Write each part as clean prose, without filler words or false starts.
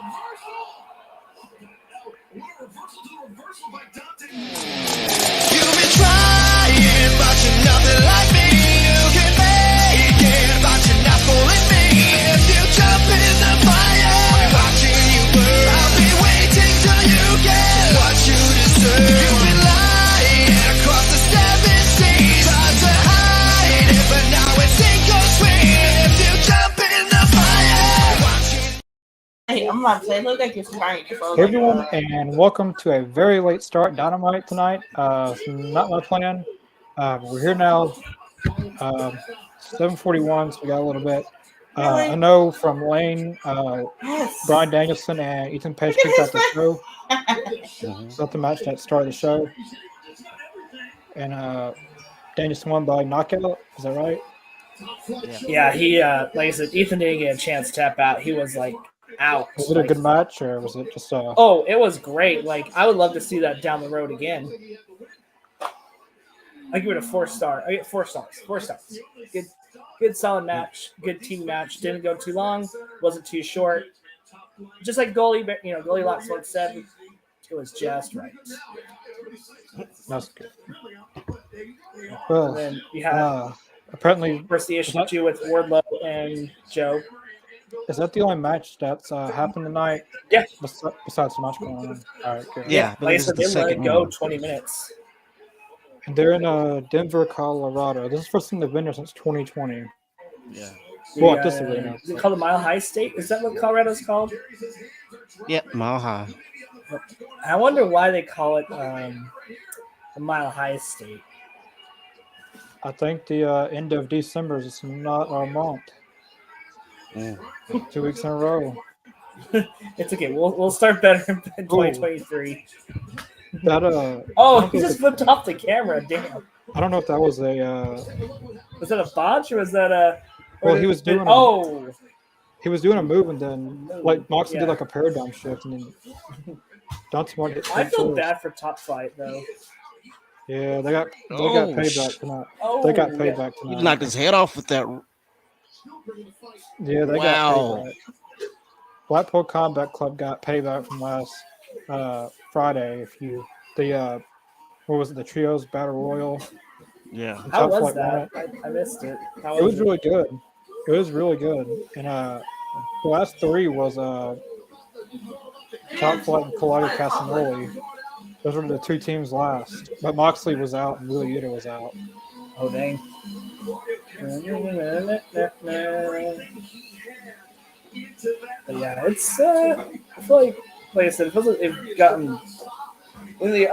You've been trying, but you're nothing like me. You can make it, but you're not fooling me. If you jump in the fire, I'll be watching you burn. I'll be waiting till you get what you deserve. You've been lying across the 7 seas, tried to hide it, but now it's sink or swim. If you jump in the fire, Hey, I'm about to say, look like you're crying. Hey everyone, and welcome to a very late start Dynamite tonight. It's not my plan. We're here now, 7:41, so we got a little bit. I know from Lane, Brian Danielson and Ethan Page kicked out the show. Not the match that started the show. And Danielson won by knockout. Is that right? Yeah, he like I said, Ethan didn't get a chance to tap out. He was like out. Was it a good match, or was it just Oh, it was great. Like, I would love to see that down the road again. I give it a 4-star. I get 4 stars. 4 stars. Good solid match. Good team match. Didn't go too long. Wasn't too short. Just like Goldilocks once said, it was just right. That's good. Well, And then you had apparently first the issue too with Wardlow and Joe. Is that the only match that's happened tonight? Yeah. Besides the match going on. All right, good. Yeah, like I said, they let it go 20 minutes. And they're in Denver, Colorado. This is the first time they've been there since 2020. Yeah. Well, this arena. Is it called the Mile High State? Is that what Colorado's called? Yep, Mile High. I wonder why they call it the Mile High State. I think the end of December is not our month. 2 weeks in a row. It's okay. We'll start better in 2023. That he just flipped off the camera. Damn. I don't know if that was a. Was that a botch or was that a? Well, he was doing. He was doing a move and then like Moxley did like a paradigm shift and then Dante hit. I feel bad for Top Flight though. Yeah, they got payback tonight. They got payback tonight. He knocked his head off with that. Yeah, they got payback. Blackpool Combat Club got payback from last Friday. What was it? The Trios Battle Royal. Yeah. How was that? I missed it. It was really good. It was really good. And the last 3 was Top Flight and Collider Casanoli. Those were the 2 teams last. But Moxley was out and Willie Yuta was out. Oh dang. But yeah, it's I feel like I said, it feels like they've gotten. I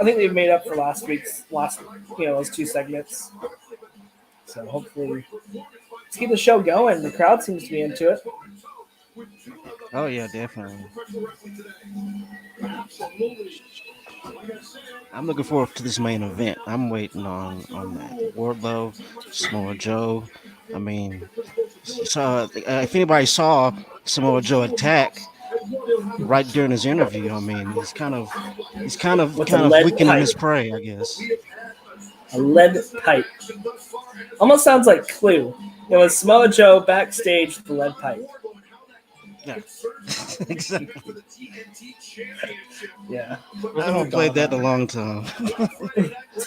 think they've made up for last those 2 segments. So hopefully, let's keep the show going. The crowd seems to be into it. Oh yeah, definitely. I'm looking forward to this main event. I'm waiting on that. Wardlow, Samoa Joe. I mean, if anybody saw Samoa Joe attack right during his interview, I mean, he's kind of weakening his prey, I guess. A lead pipe. Almost sounds like Clue. It was Samoa Joe backstage with the lead pipe. Yeah, exactly. Yeah. I haven't played that in a long time.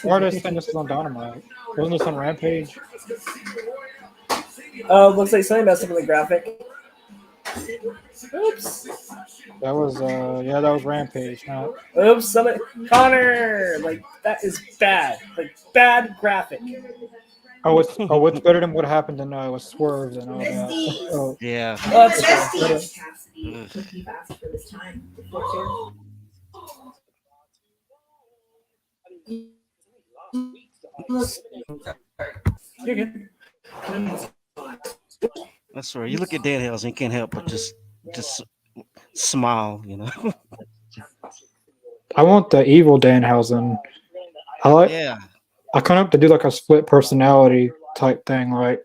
Why did I think this was on Dynamite? Wasn't this on Rampage? Looks like somebody messed up with the graphic. Oops. That was Rampage. Huh? Oops, Connor! Like, that is bad. Like, bad graphic. It's better than what happened in with Swerve and all that. Oh. Yeah. Oh, that's You're good. That's right. You look at Danhausen, you can't help but just smile, you know. I want the evil Danhausen. I kind of have to do like a split personality type thing, right?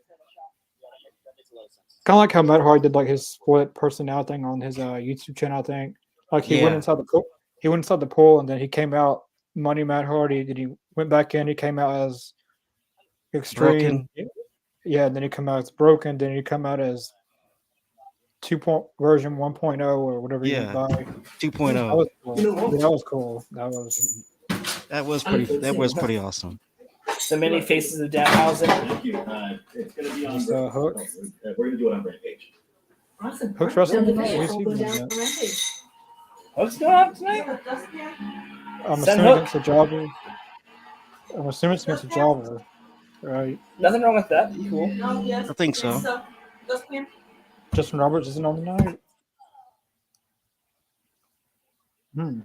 Kind of like how Matt Hardy did like his split personality thing on his YouTube channel. I think like he went inside the pool and then he came out Money Matt Hardy. Then he went back in. He came out as extreme. Broken. Yeah, and then he come out as broken. Then he come out as version 1.0 or whatever you Yeah, went by. 2.0. That was cool. Yeah, that was cool. That was pretty awesome. The many faces of Danhausen. Just Hook. Hook's wrestling tonight. Who's he going against? What's going on tonight? I'm Send assuming Hook. against the Jobber. I'm assuming it's against the Jobber, right? Nothing wrong with that. Cool. I think so. Justin Roberts isn't on the night.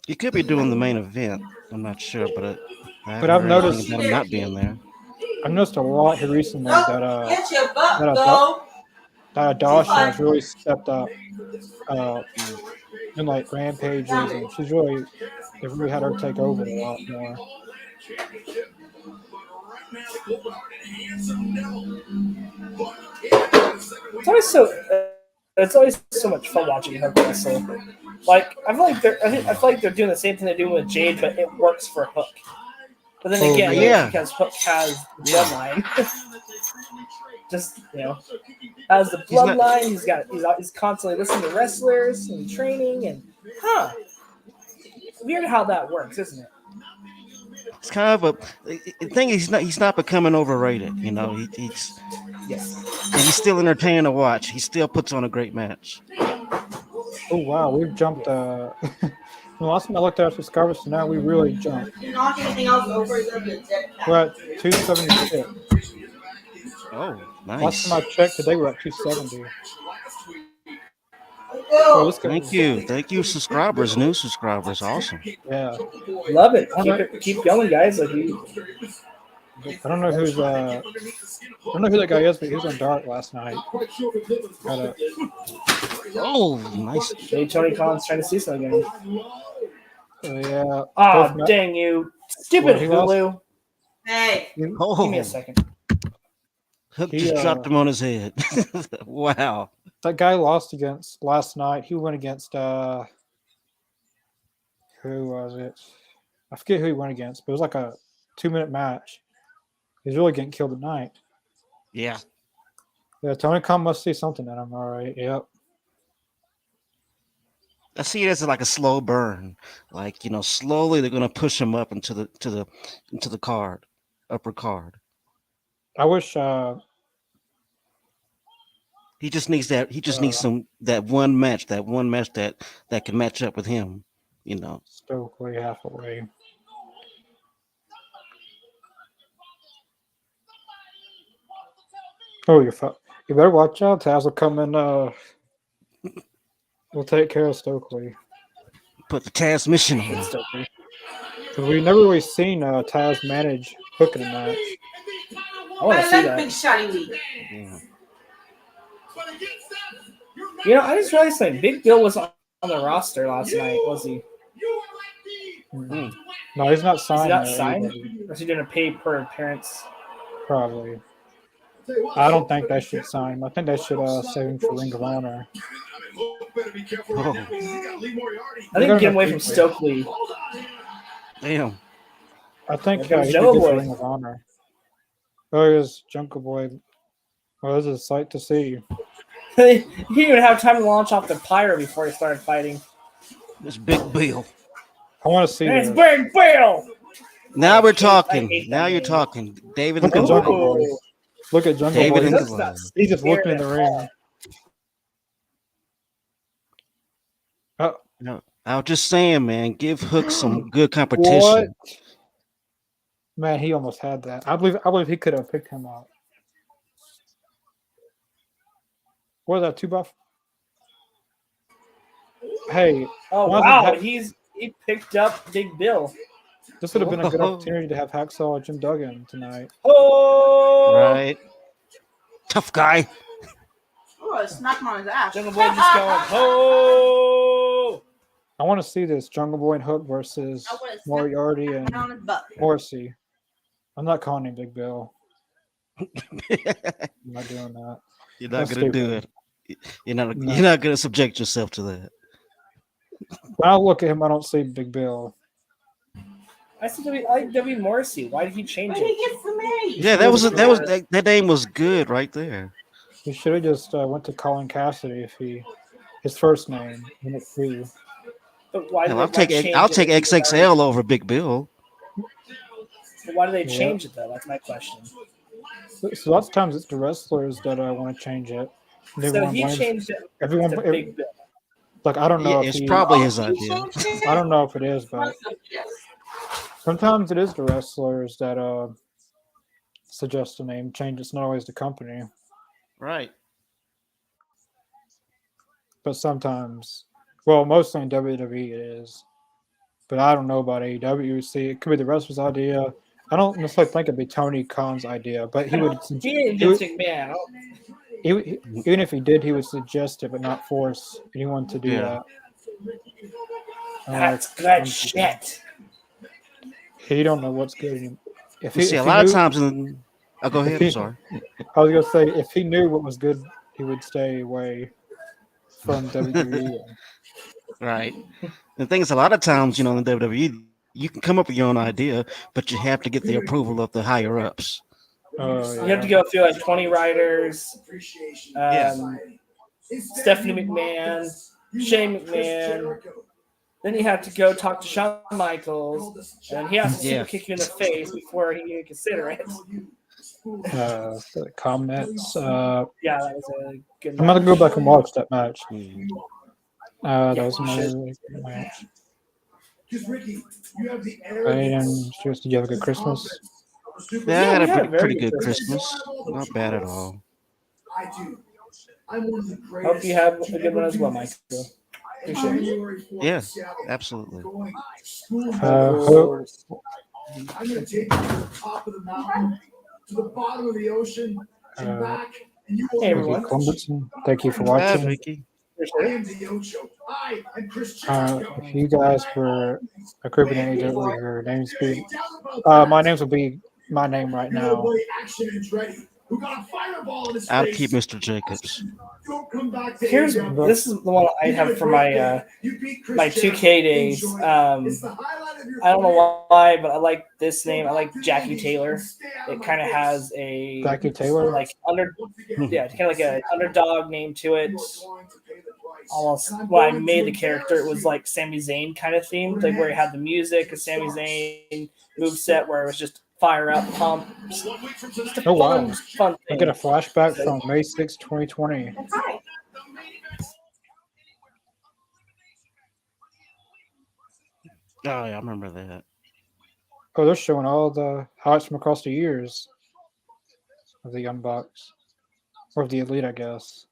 He could be doing the main event. I'm not sure, but I haven't I've heard noticed- anything about him not being there. I've noticed a lot here recently that Get your butt, that go. Dasha has really stepped up in like rampages, and they've really had her take over a lot more. It's always so much fun watching her wrestle. Like I feel like they're doing the same thing they're doing with Jade, but it works for Hook. But then again, yeah. because Hook has the bloodline, just has the bloodline. He's constantly listening to wrestlers and training and weird how that works, isn't it? It's kind of the thing. He's not becoming overrated. He's still entertaining to watch. He still puts on a great match. Oh wow, we've jumped. The last time I looked at subscribers, so now we really jumped. Knock anything else over the We're at 276. Oh, nice. Last time I checked, today we're at 270. Thank you, subscribers, new subscribers, awesome. Yeah, love it. Keep going, guys. Like I don't know who that guy is, but he was on Dark last night. Oh, nice. Maybe Tony Khan's trying to see something again. Yeah. Oh, dang you, stupid Hulu! Hey, Give me a second. Hook just dropped him on his head. Wow. That guy lost against last night. He went against who was it? I forget who he went against, but it was like a 2-minute match. He's really getting killed tonight. Yeah. Yeah, Tony Khan must see something in him. All right. Yep. I see it as like a slow burn. Like, slowly they're gonna push him up into the card, upper card. I wish he just needs that. He just needs that one match that can match up with him. Stokely halfway. Oh, you better watch out. Taz will come in. We'll take care of Stokely. Put the Taz mission on Stokely. Because we've never really seen Taz manage Hook in a match. I want to see that. Big shiny week. Yeah. I just realized something. Big Bill was on the roster last night, was he? Mm-hmm. No, he's not signed. Is he not signed? Or is he going to pay per appearance? Probably. I don't think they should sign him. I think they should save him for Ring of Honor. Oh. I think get away from Stokely. Damn. I think he Jungle should get Boy. Ring of Honor. Oh, here's Jungle Boy. Well, this is a sight to see. He didn't even have time to launch off the pyro before he started fighting. It's Big Bill. I want to see It's this. Big Bill! Now we're I talking. hate Now that you're name. talking. David Look and at Jungle Goliath. Boy. Look at Jungle David Boy. and He's Goliath. He's just looking in the ring. No, I was just saying, man, give Hook some good competition. What? Man, he almost had that. I believe he could have picked him up. What is that, 2-buff? Hey, Oh, why wow. doesn't He picked up Big Bill. this would have been a good Whoa. opportunity to have Hacksaw and Jim Duggan tonight. Oh! Right. Tough guy. Oh, I smacked him on his ass. Jungle Boy just going, oh! I want to see this Jungle Boy and Hook versus I would've Moriarty and on his butt. Morrissey. I'm not calling him Big Bill. I'm not doing that. You're not That's gonna do stupid. it. You're not gonna subject yourself to that. When I look at him, I don't see Big Bill. I like W. Morrissey. Why did he change Where did he it? get from me? Yeah, that name was good right there. He should have just went to Colin Cassidy if his first name NXT. But why Hell, did they change I'll it? take if he was already- XXL over Big Bill. But why do they Yeah. change it though? That's my question. So lots of times it's the wrestlers that want to change it. And So everyone he blames changed it everyone. to Big Bill. Like I don't Yeah, know if it's he. probably his He idea. changed it? I don't know if it is, but Yes. sometimes it is the wrestlers that suggest a name change. It's not always the company, Right. but sometimes, well, mostly in WWE it is. But I don't know about AEW. See, it could be the wrestler's idea. I don't necessarily think it'd be Tony Khan's idea, but he would. He ain't He would Vince McMahon. even if he did, he would suggest it, but not force anyone to do Yeah. that. That's good shit. He don't know what's good anymore. If You he, see, if a he lot of knew, times oh, go if ahead. he- I'm sorry. I was gonna say if he knew what was good, he would stay away from WWE. Right. The thing is, a lot of times, in the WWE, you can come up with your own idea, but you have to get the approval of the higher ups. You have to go through like 20 writers, Stephanie McMahon, Shane McMahon. Then you have to go talk to Shawn Michaels, and he has to Yeah. super kick you in the face before he can consider it. The comments. Yeah, that was a good I'm gonna go back and watch that match. Mhm. That was another really good match. And did you have a good Christmas? Yeah, Yeah, I had we a had a very pretty good good Christmas. Not bad at all. Hope you have a good one as well, Michael. Appreciate it. Yeah, absolutely. Hope, I'm going to take you to the top of the mountain, to the bottom of the ocean, and back. And you will Hey, Vicky everyone. Clemberton, thank you for Bye, watching. Vicky. I am the Ocho. I am Chris Jericho. If you guys were a group in AEW, your names be my names will be my name right now. Action is ready. Who got a fireball in his I'll face. keep Mr. Jacobs. Don't come back to Here's AEW. this is the one I have for my You beat Chris my 2K days. Enjoy it. It's the highlight of your I don't know career. why, but I like this name. I like Jackie Taylor. It kind of has a Jackie Taylor. like it's kind of like an underdog name to it. Almost when I made the character, it was like Sami Zayn kind of themed, like where he had the music, a Sami Zayn moveset where it was just fire up, pump. Just a Oh, wow. fun I thing. get a flashback from May 6, 2020. Oh, yeah, I remember that. Oh, they're showing all the highlights from across the years of the Young Bucks. Or of the Elite, I guess.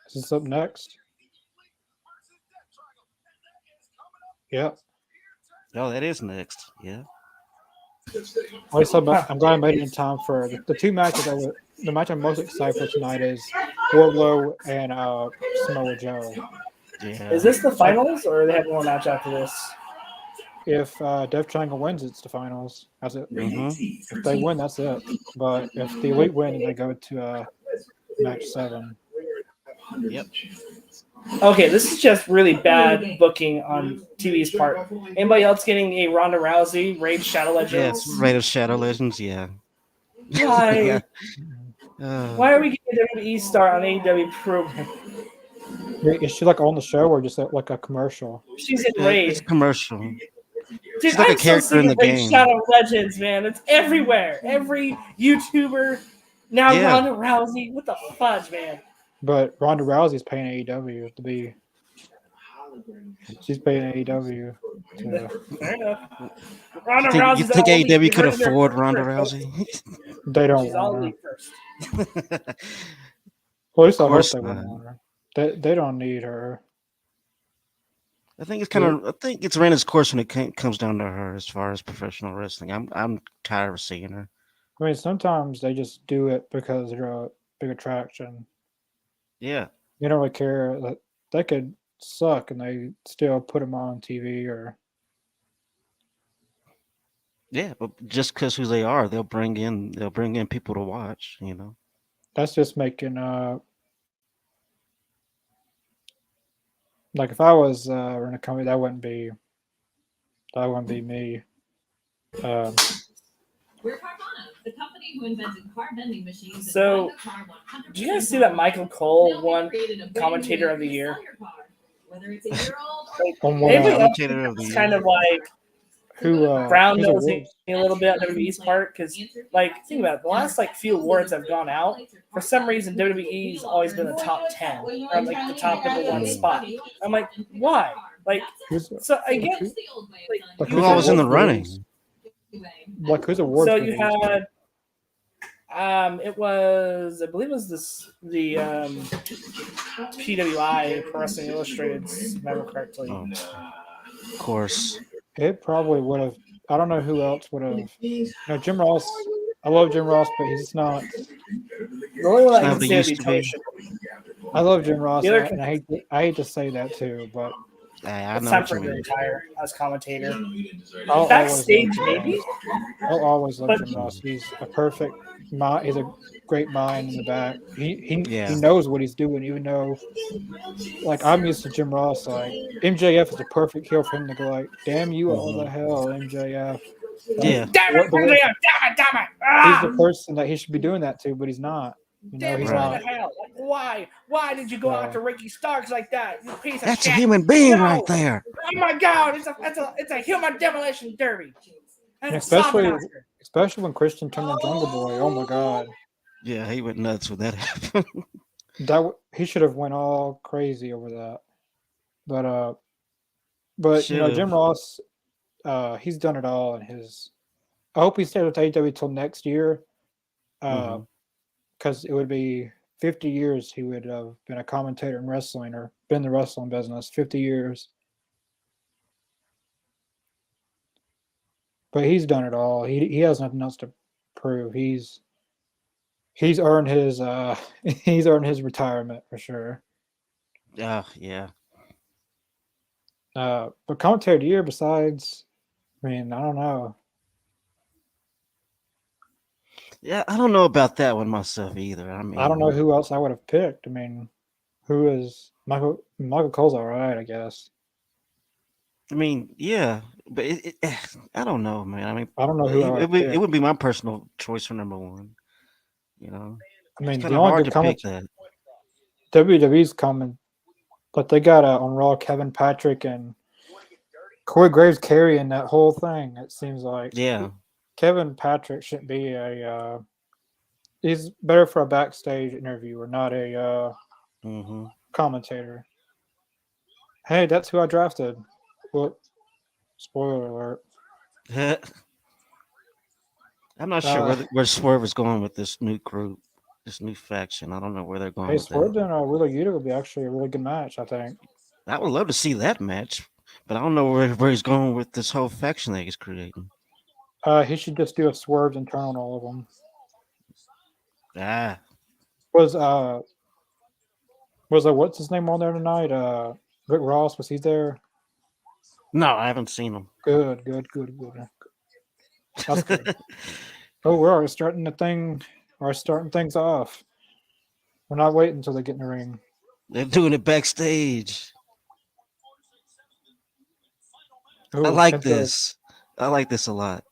Is this up next? Yep. Oh, that is next. Yeah. At least I'm glad I made it in time for the two matches. The match I'm most excited for tonight is Wardlow and Samoa Joe. Yeah. Is this the finals, or they have one match after this? If Death Triangle wins, it's the finals. That's it. Mhm. If they win, that's it. But if the Elite win, then they go to match 7. Yep. Okay, this is just really bad booking on TV's part. Anybody else getting a Ronda Rousey Raid Shadow Legends? Yes, Raid of Shadow Legends. Yeah. Why? Uh, Why are we getting a WWE star on AEW program? Is she like on the show or just like a commercial? She's in it's Raid. a commercial. Dude, she's like a I'm so character sick in of the Raid game. Shadow Legends, man. It's everywhere. Every YouTuber. Now Yeah. Ronda Rousey. What the fudge, man? But Ronda Rousey's paying AEW to be. She's paying AEW. Fair enough. Ronda You Rousey's think all elite. AEW You could heard it there afford first, Ronda folks. Rousey? They don't She's all want her. elite first. Well, at least I hope course they not. won't want her. They don't need her. I think it's ran its course when it comes down to her as far as professional wrestling. I'm tired of seeing her. I mean, sometimes they just do it because they're a big attraction. Yeah. They don't really care that they could suck and they still put them on TV or. Yeah, but just because who they are, they'll bring in people to watch. That's just making like if I was running a company, that wouldn't be me. We're Carvana, the company So, did you guys see that Michael Cole won Commentator of the Year? On what, Everybody else Commentator of the is Year. kind of like who brown whose nosing awards? a little bit on WWE's part because, like, think about it. The last few awards have gone out. For some reason, WWE's always been the top 10 or like the top #1 spot. I'm like, why? Like, Who's so I get like Who all was in the running? Like whose awards? So were you these? had, it was, I believe it was the PWI, Pro Wrestling Illustrated, if I remember correctly. Oh, of course. It probably would have. I don't know who else would have. No, Jim Ross. I love Jim Ross, but he's not. The only one I How can they say would used be to Tony be. Schiavone. I love Jim Ross, The other and I hate to say that too, but I It's know time what for you him to mean. retire as commentator. I'll Backstage, always love Jim maybe, Ross. I'll always love but Jim Ross. He's a perfect mind. He's a great mind in the back. He Yeah. knows what he's doing, even though, like, I'm used to Jim Ross. Like, MJF is a perfect heel for him to go like, "Damn you all Mhm. the hell, MJF." Yeah. damn it, The way- damn it! He's the Ah! person that he should be doing that to, but he's not. You know, Damn he's it, what Right. the not. hell? Like, why? Why did you go after Ricky Starks like that? You piece of That's a shit! human being No! right there. Oh my God! It's a human demolition derby. And And it's Slobberknocker. especially when Christian turned the Jungle Boy. Oh my God, Yeah, he went nuts when that happened. he should have went all crazy over that. But you know, Should Jim have. Ross, he's done it all in his. I hope he stays with AEW till next year, Mhm. because it would be 50 years he would have been a commentator in wrestling or been in the wrestling business. 50 years. But he's done it all. He has nothing else to prove. He's earned his he's earned his retirement for sure. Yeah. But commentator of the year besides, I mean, I don't know. Yeah, I don't know about that one myself either. I I don't know mean, who else I would have picked. I mean, who is Michael Cole's all right, I guess. yeah, but I don't know, man. I mean, I don't know who I would have it picked. would be my personal choice for #1. You know, I it's mean, kind the of only hard good to pick comment that. WWE's coming, but they got on Raw Kevin Patrick and Corey Graves carrying that whole thing. It seems like Yeah. Kevin Patrick shouldn't be a. He's better for a backstage interviewer, not a Hmm. commentator. Hey, that's who I drafted. Well, spoiler alert. I'm not sure where Swerve is going with this new group, this new faction. I don't know where they're going Hey, with Swerve that. and Wheeler Yuta would be actually a really good match, I think. I would love to see that match, but I don't know where he's going with this whole faction that he's creating. He should just do a Swerve and turn on all of them. Ah, Was what's his name on there tonight? Rick Ross, was he there? no, I haven't seen him. Good. That's good. Oh, we're already starting things off. We're not waiting until they get in the ring. They're doing it backstage. Ooh, I like Kenta. this. I like this a lot.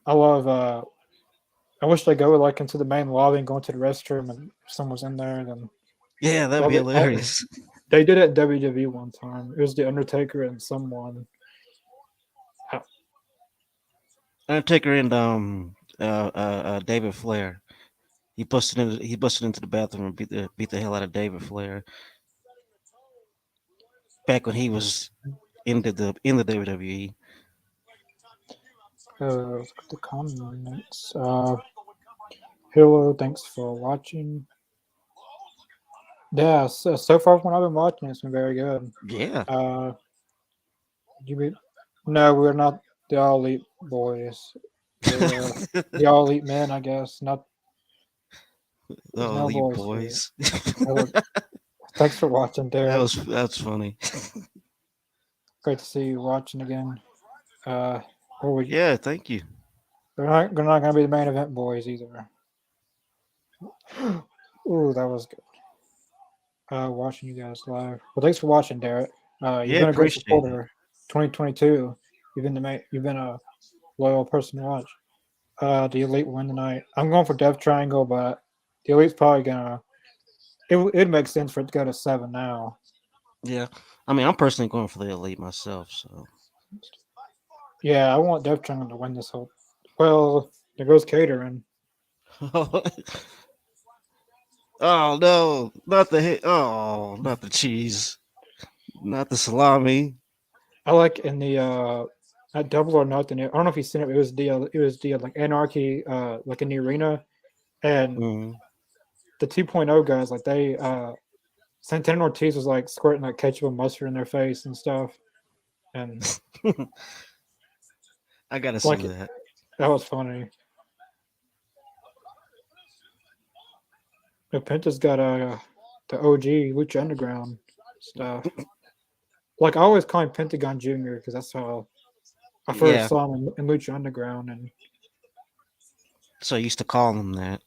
I love I wish they go like into the main lobby and go into the restroom and if someone's in there then Yeah, that'd be hilarious. they did it at WWE one time. It was the Undertaker and someone. Undertaker and David Flair. He busted into the bathroom and beat the hell out of David Flair. Back when he was in the WWE. Let's look at the comments. Hello, thanks for watching. Yeah, so far when I've been watching, it's been very good. Yeah. No, we're not the All Elite boys. We're the All Elite men, I guess. Not there's no Elite boys. boys. Thanks for watching, Derek. That's funny. Great to see you watching again. Yeah, thank you. They're not going to be the main event boys either. Ooh, that was good. Watching you guys live. Well, thanks for watching, Derek. You've Yeah, been a great appreciate it. supporter. 2022. You've been a loyal person to watch. The Elite win tonight. I'm going for Death Triangle, but the Elite's probably gonna. It makes sense for it to go to 7 now. Yeah, I mean, I'm personally going for the Elite myself. So Yeah, I want Death Triangle to win this whole. Well, there goes catering. oh no, not the hit. Oh, not the cheese, not the salami. I like in the at Double or Nothing. I don't know if you've seen it. It was the like Anarchy like in the arena, and Mm. the 2.0 guys like they Santana Ortiz was like squirting like ketchup and mustard in their face and stuff, and I gotta see like that. that was funny. The Penta's got the OG Lucha Underground stuff. Like I always call him Pentagon Junior because that's how I first Yeah, saw him in Lucha Underground and so I used to call them that.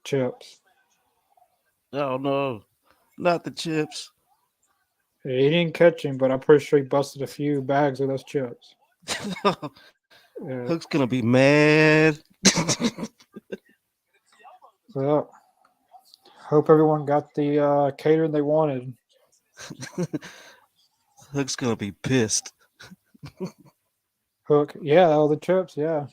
Chips. Oh no, not the chips. He didn't catch him, but I'm pretty sure he busted a few bags of those chips. Hook's gonna be mad. So hope everyone got the catering they wanted. Hook's gonna be pissed. Hook, yeah, all the chips, yeah.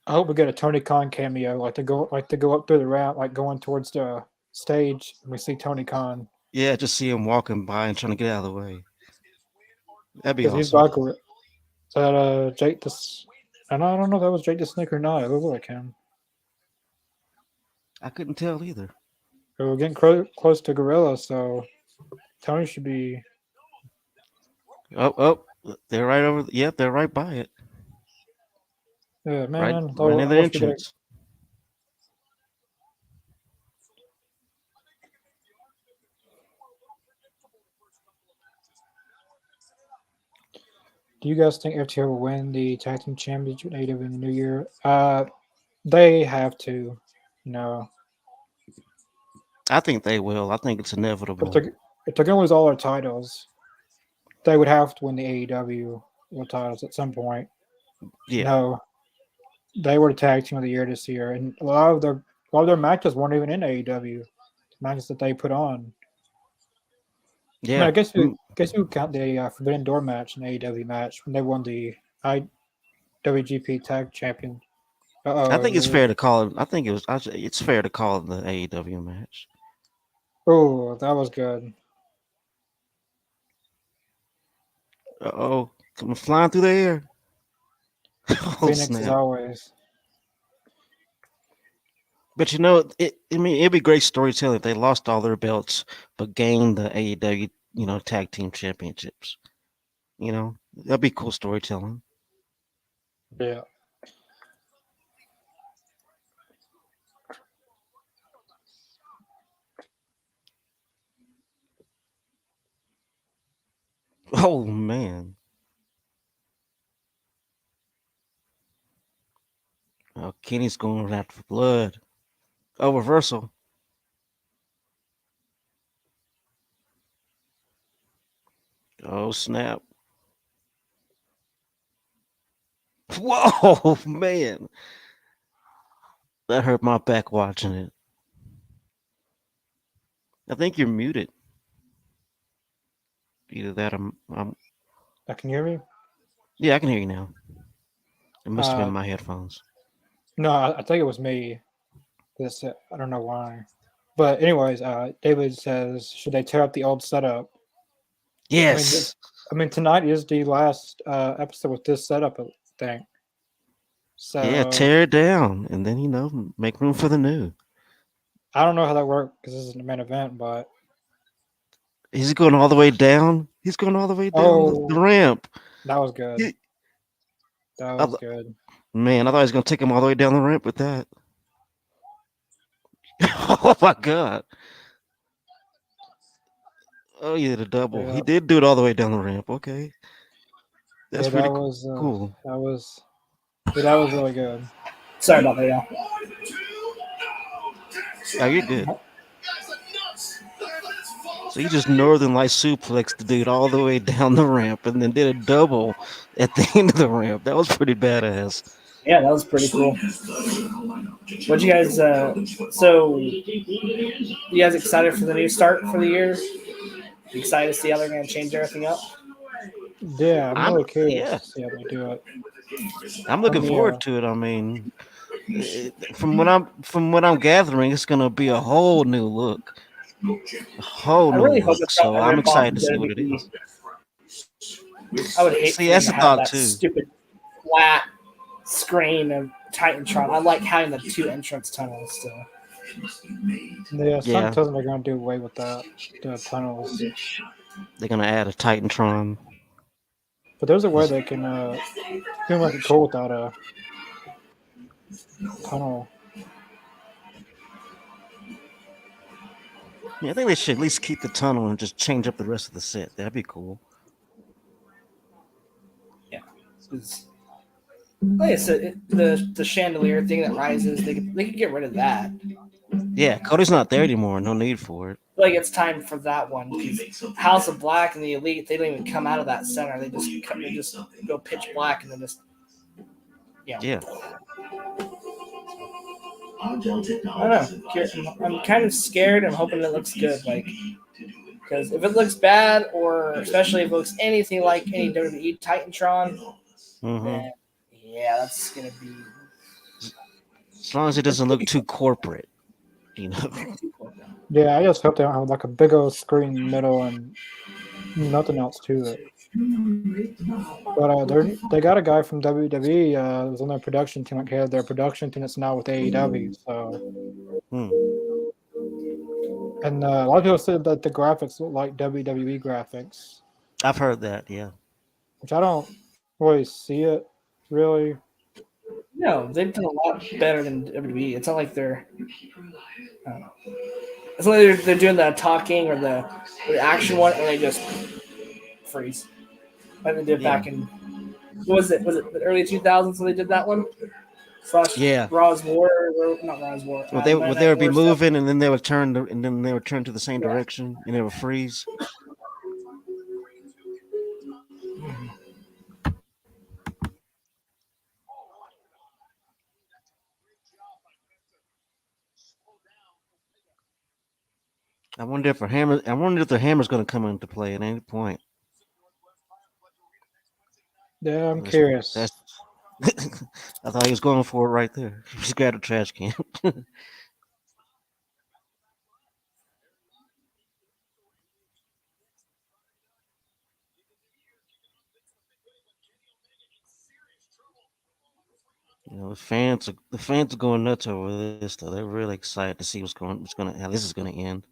I hope we get a Tony Khan cameo, like to go up through the ramp, like going towards the stage, and we see Tony Khan Yeah, just see him walking by and trying to get out of the way. That'd be because he's awesome. back with that Jake this, and I don't know if that was Jake the Snake or not. It looked like him. I couldn't tell either. But we're getting close to Gorilla, so Tony should be. Oh, they're right over. Yep, they're right by it. Yeah, Right, man. right I in the must be getting. entrance. Do you guys think FTR will win the tag team championship in AEW in the new year? They have to, you know. I think they will. I think it's But inevitable. if they're gonna lose all their titles, they would have to win the AEW World titles at some point. Yeah, No, they were the tag team of the year this year, and a lot of their matches weren't even in AEW. The matches that they put on. I mean, yeah. guess you count the Forbidden Door match and AEW match when they won the IWGP Tag Champion. I think it's Uh-oh. fair to call it. I think it was. It's fair to call it the AEW match. Oh, that was good. Oh, coming flying through the air. Oh Phoenix as snap! always. But you know, I mean, it'd be great storytelling if they lost all their belts but gained the AEW, tag team championships. That'd be cool storytelling. Yeah. Oh man. Oh, Kenny's going after blood. Oh, reversal. Oh, snap. Whoa, man. That hurt my back watching it. I think you're muted. Either that or Can you hear me? yeah, I can hear you now. It must have been Uh, my headphones. no, I think it was me. I don't know why. But anyways, David says, should they tear up the old setup? Yes. I mean, tonight is the last episode with this setup, I think. Yeah, So tear it down and then, make room for the new. I don't know how that works because this is the main event, but He's going all the way down. He's going all the way down the ramp. that was good. He- That I was th- good. Man, I thought he was going to take him all the way down the ramp with that. Oh, my God. Oh, yeah, the double. Yeah. He did do it all the way down the ramp. Okay. That's Yeah, pretty that was cool. that was really good. Sorry about that, y'all. Oh, you're good. So he just northern light suplexed the dude all the way down the ramp and then did a double at the end of the ramp. That was pretty badass. Yeah, that was pretty cool. What you guys? So you guys excited for the new start for the year? Excited to see how they're going to change everything up? Yeah, I'm I'm really curious yeah. to see how they do it. I'm looking forward to it. I mean, from what I'm gathering, it's gonna be a whole new look, a whole I new really hope look. it's not So a I'm rip off excited of to see what it WWE. is. I would hate See, for them that's to the have thought that too. stupid flat screen of Titantron. I like having the two entrance tunnels still. Yeah, some Yeah, tells me they're going to do away with that, the tunnels. they're gonna add a Titantron. But there's a way they can do make it cool without a tunnel. Yeah, I think they should at least keep the tunnel and just change up the rest of the set. That'd be cool. Yeah. Like I said, the chandelier thing that rises, they could get rid of that. Yeah, Cody's not there anymore. No need for it. Like it's time for that one. House of Black and the Elite, they don't even come out of that center. They just go pitch black and then just Yeah, I don't know. I'm kind of scared. I'm hoping it looks good. Like, because if it looks bad, or especially if it looks anything like any WWE Titantron, then yeah, that's gonna be. as long as it doesn't look too corporate, you know. Yeah, I just hope they don't have like a big old screen in the middle and nothing else to it. But they got a guy from WWE who's on their production team. Like, their production team that's now with AEW. So, and a lot of people said that the graphics look like WWE graphics, I've heard that. Yeah. which I don't really see it really. No, they've done a lot better than WWE. It's not like they're. It's not like they're doing the talking or the action one, and they just freeze. Like they did back in. What was it? Was it the early 2000s when they did that one? Yeah. Raw's War, or not Raw's War. Well, they would be War moving, and then they would turn, and then they would turn to the same direction, and they would freeze. I wonder if the hammer's going to come into play at any point. Yeah, I'm curious. I thought he was going for it right there. He just grabbed a trash can. The fans are going nuts over this though. They're really excited to see how this is going to end.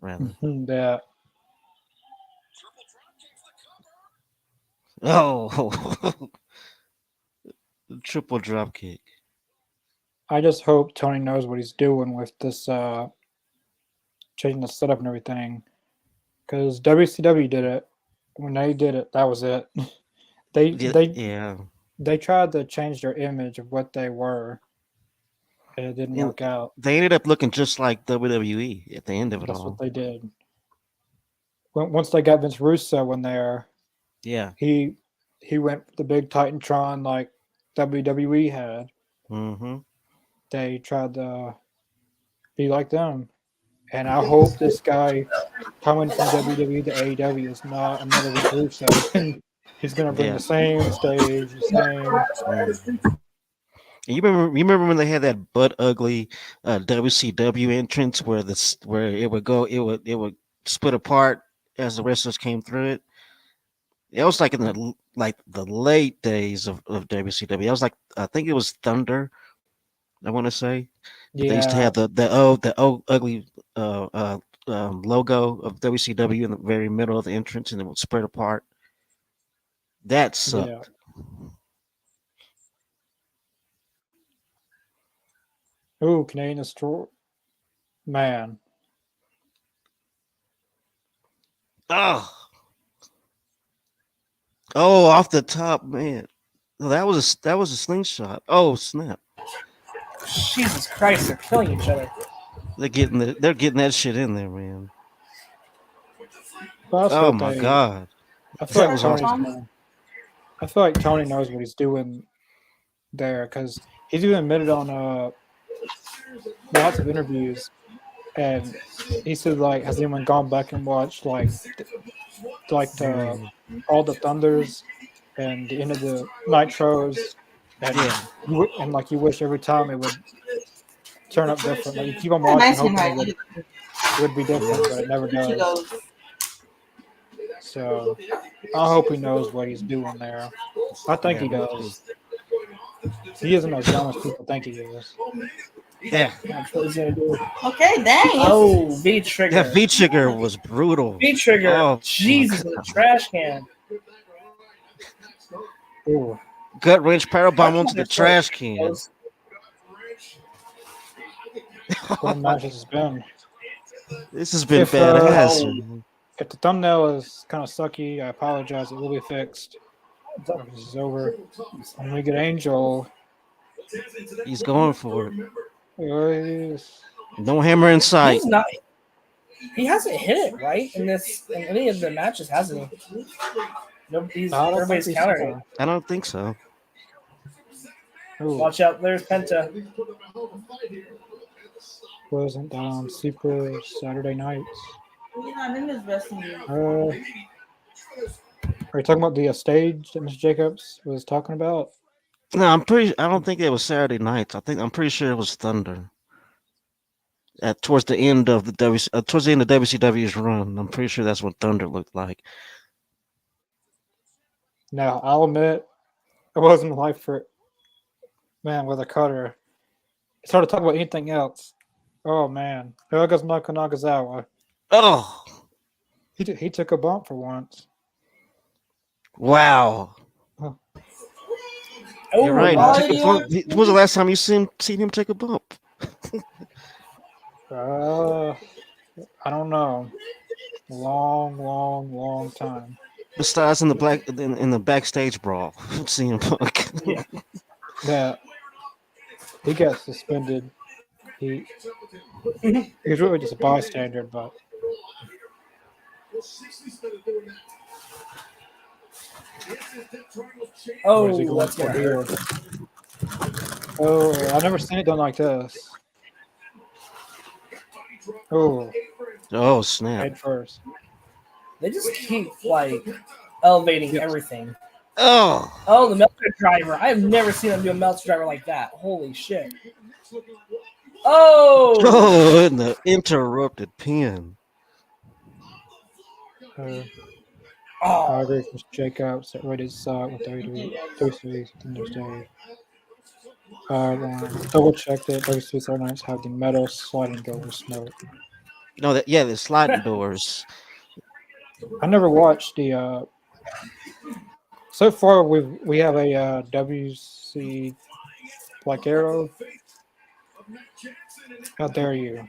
Rather. Yeah. Oh, triple drop kick. I just hope Tony knows what he's doing with this changing the setup and everything. Because WCW did it. When they did it, that was it. They tried to change their image of what they were, and it didn't work out. They ended up looking just like WWE at the end of it all. That's what they did. Once they got Vince Russo in there, he went with the big Titantron like WWE had. Mm-hmm. They tried to be like them. And I hope this guy coming from WWE to AEW is not another Vince Russo. He's going to bring the same stage, the same. You remember when they had that butt ugly WCW entrance where it would split apart as the wrestlers came through it? It was like in the late days of WCW. It was like, I think it was Thunder, I want to say. Yeah. They used to have the ugly logo of WCW in the very middle of the entrance, and it would spread apart. That sucked. Yeah. Ooh, Canadian Destroyer. Man. Oh, off the top, man. That was a slingshot. Oh, snap. Jesus Christ, they're killing each other. They're getting that shit in there, man. But I just Oh hope my they. god, I feel that like was Tony's. awesome. I feel like Tony knows what he's doing there because he's even admitted on lots of interviews, and he said like, has anyone gone back and watched the all the thunders and the end of the nitros, and Yeah, and like you wish every time it would turn up different. Like you keep on Yeah, watching, nice hoping right. it would be different, but it never She does. goes. So I hope he knows what he's doing there. I think yeah, he me too. does. He isn't as dumb as people think he is. Yeah, That's what he's gonna do. Okay, dang. Oh, V that trigger. V trigger was brutal. V trigger. Oh my Jesus, in god, the trash can. Ooh, gut wrench powerbomb onto the trash can. what a match this has been. This has been If badass. Man. if the thumbnail is kind of sucky, I apologize. It will be fixed. When this is over. When we get Angel, He's going for it. yes. No hammer in sight. He's not. He hasn't hit it right in any of the matches, hasn't he? Nobody's I don't think everybody's he's countering it. I don't think so. Ooh, Watch out, there's Penta. wasn't down Super Saturday nights. You know, I'm in this wrestling. Are you talking about the stage that Mr. Jacobs was talking about? No, I don't think it was Saturday nights. I'm pretty sure it was Thunder. Towards the end of WCW's run, I'm pretty sure that's what Thunder looked like. Now, I'll admit, it wasn't life for man with a cutter. It's hard to talk about anything else. Oh man, there goes Michael Nagasawa. Oh, He took a bump for once. wow! Oh, You're right. wow. When was the last time you seen him take a bump? I don't know. Long time. Besides in the backstage brawl, CM Punk. Yeah, he got suspended. He was really just a bystander, but Oh, where's he going that's for gonna here? hurt. Oh, I've never seen it done like this. Oh, Oh snap! head first. They just keep like elevating Yes. everything. Oh, Oh, the Meltzer driver. I have never seen him do a Meltzer driver like that. Holy shit. Oh! oh, and the interrupted pin. I Oh, agree with Mr. Jacobs that Reddit saw with WWE the next day. Double check that WWE Saturday nights have the metal sliding door smoke. No, the sliding doors. I never watched the. So far, we have a WC Black Arrow. How dare you?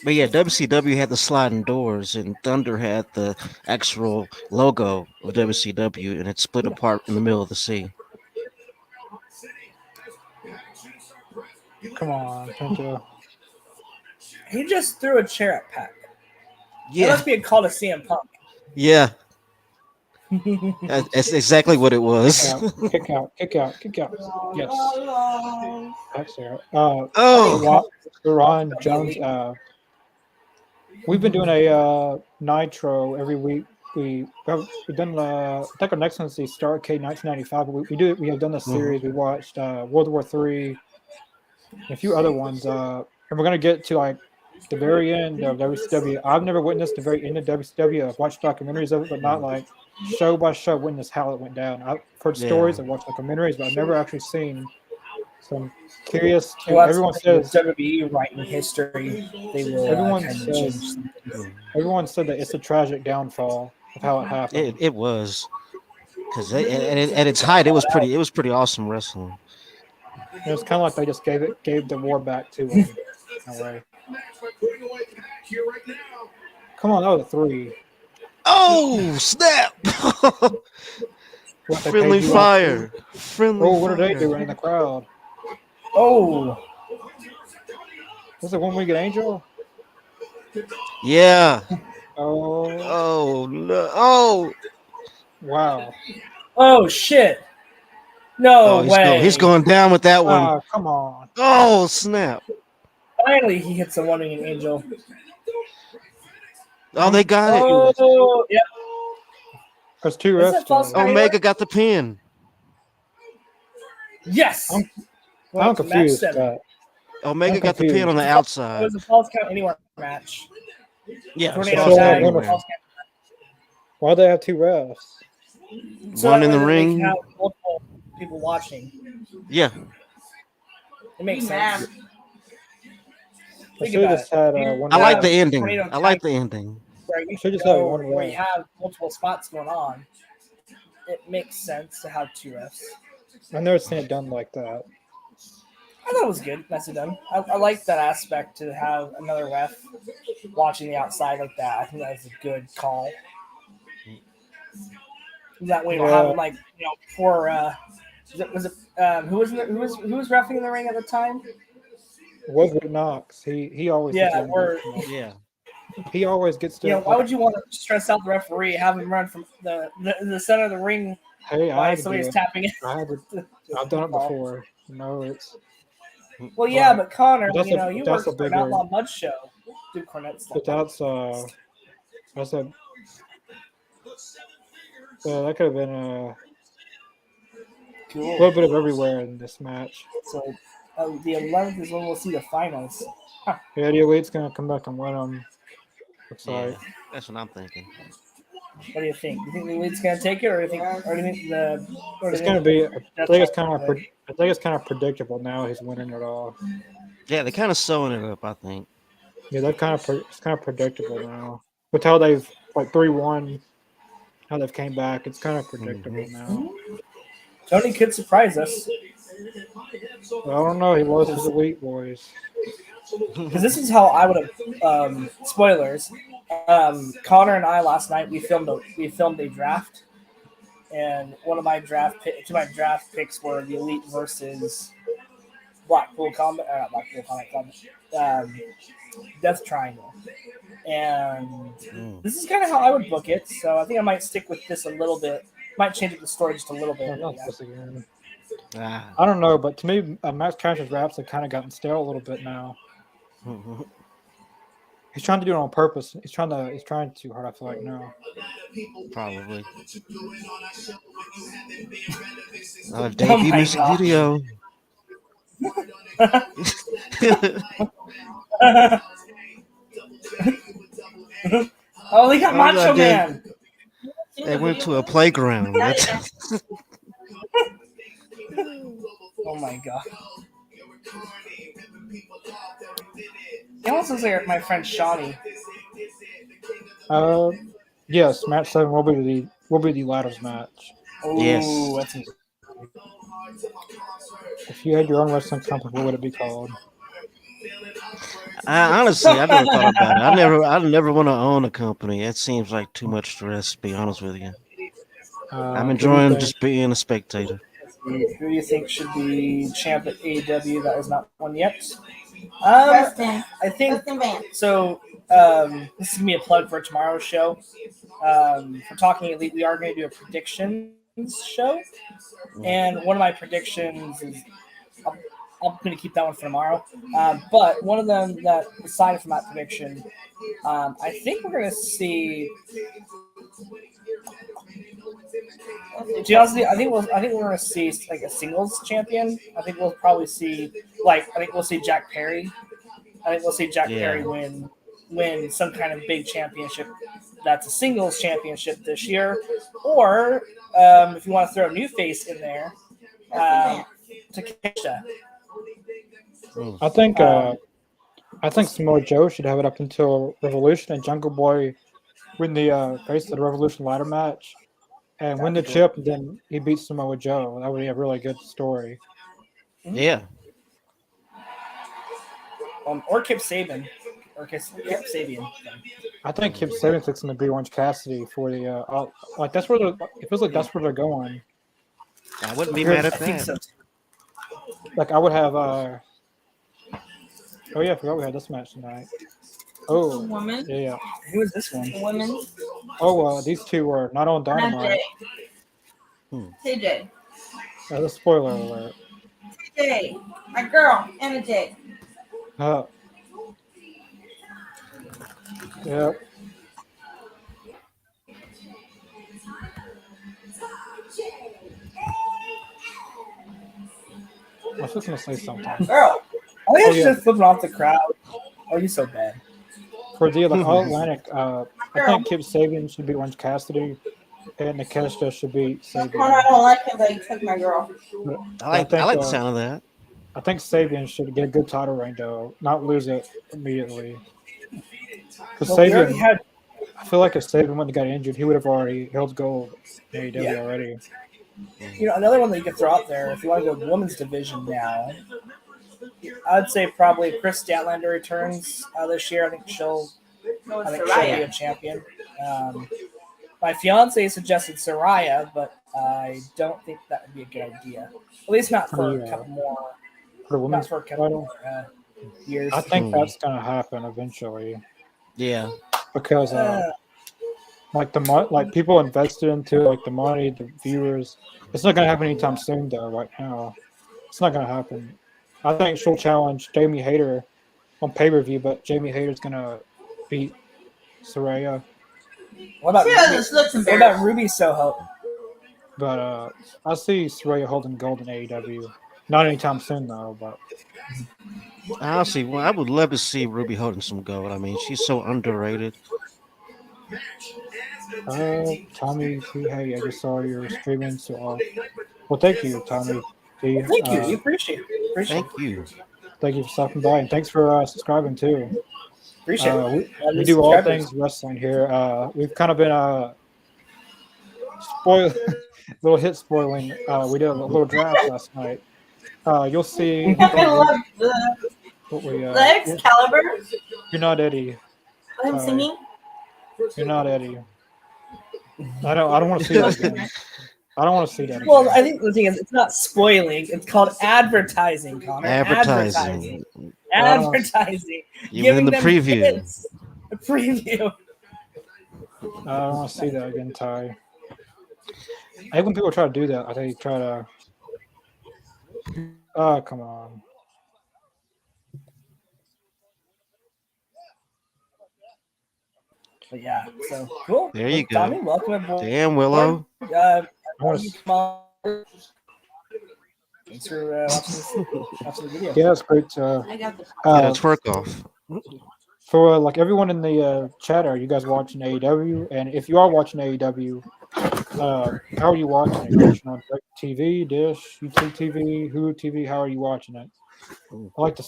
But yeah, WCW had the sliding doors, and Thunder had the actual logo of WCW, and it split apart in the middle of the sea. Come on, Penta. he just threw a chair at Pac. That Yeah, must be a call to CM Punk. yeah, that's exactly what it was. Kick out. Yes, that's there. Oh, Ron Jones. We've been doing a Nitro every week. We've done. I think our next one's the Starrcade 1995. But we have done a series. We watched World War III, and a few other ones. And we're gonna get to like the very end of WCW. I've never witnessed the very end of WCW. I've watched documentaries of it, but not like show by show witness how it went down. I've heard stories and watched documentaries, but I've never actually seen. So I'm curious. Everyone says WWE writing history. They will. Everyone said that it's a tragic downfall of how it happened. it was because at its height, it was pretty awesome wrestling. It was kind of like they just gave the war back to him in a way. Come on, the 3. Oh snap! Friendly fire. Friendly. Oh, what are they fire. doing in the crowd? Oh, Was it One Winged Angel? Yeah. Oh, Oh no. Oh. wow. Oh shit! No Oh, he's way! going down with that one. Come on. Oh snap! Finally, he hits a one-winged angel. Oh, they got it. Oh, yeah. There's two Is refs that false still. count? Omega got the pin. Yes. I'm Went to match confused. 7. Omega I'm got the pin on the It outside. was a false count anywhere match. Yeah, it's Tornado false count tag, anywhere. false count. Why do they have two refs? So One that in way the that they ring. can have multiple people watching. Yeah. It makes sense. I Think should have about just it. had You one I like ref. the ending. tornado I like tag the ending. where you Should just have go one where you ref. have multiple spots going on. It makes sense to have 2 refs. I've never seen it done like that. I thought it was good. Nicely done. I like that aspect to have another ref watching the outside like that. I think that's a good call. That way, you don't have Yeah. like poor. Was it who was reffing in the ring at the time? It was Rick Knox. He always Yeah, gets we're Yeah. he always gets to. why would you want to stress out the referee, have him run from the center of the ring Hey, I while had to do somebody's it. tapping it? I've done it before. It's Well, yeah, but Connor, That's you a worked for an bigger- Outlaw Mud show. Dude Cornette stuff. but that's that could have been a Cool. little bit of everywhere in this match. So the 11th is when we'll see the finals. Yeah, the Elite's gonna come back and win them. Looks Yeah. like. That's what I'm thinking. What do you think? Do you think the Elite's gonna take it, or do you think the? Or do It's you gonna think be. I Death think it's Tribe kind of. will win? I think it's kind of predictable now. He's winning it all. Yeah, they're kind of sewing it up, I think. Yeah, that kind of. It's kind of predictable now. With how they've 3-1, how they've came back, it's kind of predictable now. Tony could surprise us But I don't know. He lost his Elite boys. because this is how I would have. Spoilers. Connor and I last night we filmed a draft, and one of my draft picks were the Elite versus Blackpool Combat, Blackpool Combat Club, Death Triangle, and this is kind of how I would book it. So I think I might stick with this a little bit. Might change up the story just a little bit. Not this again. Ah. I don't know, but to me, Max Cash's raps have kind of gotten stale a little bit now. He's trying to do it on purpose. He's trying too hard. I feel like now. Probably. Oh debut my music gosh. video. Oh, they got Macho yeah, Man. They went to a playground. Oh my god. He almost looks like my friend Shawnee. Yes, match 7 will be the ladders match. Ooh, Yes. that's If you had your own wrestling company, what would it be called? Honestly, I never thought about it. I never want to own a company. It seems like too much stress. To be honest with you, I'm Who do you enjoying think? just being a spectator. Who do you think should be champ at AEW that has not won yet? Preston. I think Preston Vance. so. This is gonna be a plug for tomorrow's show. For Talking Elite, we are going to do a predictions show, and one of my predictions is I'm going to keep that one for tomorrow. But one of them that aside from that prediction, I think we're going to see. To be honest with you, I think we're going to see like a singles champion. I think we'll probably see Jack Perry. I think we'll see Jack Perry win some kind of big championship. That's a singles championship this year, or if you want to throw a new face in there, Takeshita. I think Samoa Joe should have it up until Revolution, and Jungle Boy win the face of the Revolution ladder match and win the chip. And then he beats Samoa Joe. That would be a really good story. Yeah. Or Kip Sabian. I think Kip Sabian's going to be Orange Cassidy for the that's where it feels like that's where they're going. I wouldn't be mad at I think so. Like I would have Oh yeah, I forgot we had this match tonight. Oh, Woman. yeah. Who is this one? Women's. Oh, these two were not on Not Dynamite. Jay. TJ. That's a spoiler alert. TJ. My girl. Anna J. Yeah. I was just gonna say something. Girl. I think Oh, it's yeah. just flipping off the crowd. Oh, you're so bad. For the All Atlantic, I think Kip Sabian should be Orange Cassidy, and Nakeshita should be Sabian. I don't like him, but he took my girl. I like the sound of that. I think Sabian should get a good title reign though, not lose it immediately. Because Sabian, I feel like if Sabian wouldn't have got injured, he would have already held gold in AEW already. You know, another one that you could throw out there, if you want to go women's division now, I'd say probably Chris Statlander returns this year. I think she'll be a champion. My fiance suggested Saraya, but I don't think that would be a good idea. At least not for a couple more. For the women's title years. I think that's gonna happen eventually. Yeah, because like people invested into like the money, the viewers. It's not gonna happen anytime soon though. Right now, it's not gonna happen. I think she'll challenge Jamie Hayter on pay-per-view, but Jamie Hayter's gonna beat Saraya. What about Ruby Soho? But I see Saraya holding gold in AEW. Not anytime soon though, but honestly, well, I would love to see Ruby holding some gold. I mean, she's so underrated. Tommy, hey, I just saw your streaming, so well, thank you, Tommy. Thank you. We appreciate it. Thank you. Thank you for stopping by, and thanks for subscribing too. Appreciate it. We do all things wrestling here. We've kind of been little hit spoiling. We did a little draft last night. You'll see. I love the Excalibur. You're not Eddie. I'm singing. You're not Eddie. I don't want to see that again. I don't want to see that again. Well, I think the thing is, it's not spoiling. It's called advertising, Connor. Advertising. Even in the preview. The preview. I don't want to see that again, Ty. I hate when people try to do that. They try to. Oh, come on. But yeah, so cool. There you go. Tommy, welcome aboard. Damn, Willow. Thanks for watching the video. Yeah, it's great. Twerk off. For like everyone in the chat, are you guys watching AEW? And if you are watching AEW, how are you watching it? Are you watching on TV, Dish, YouTube TV, Hulu TV? How are you watching it? I like to.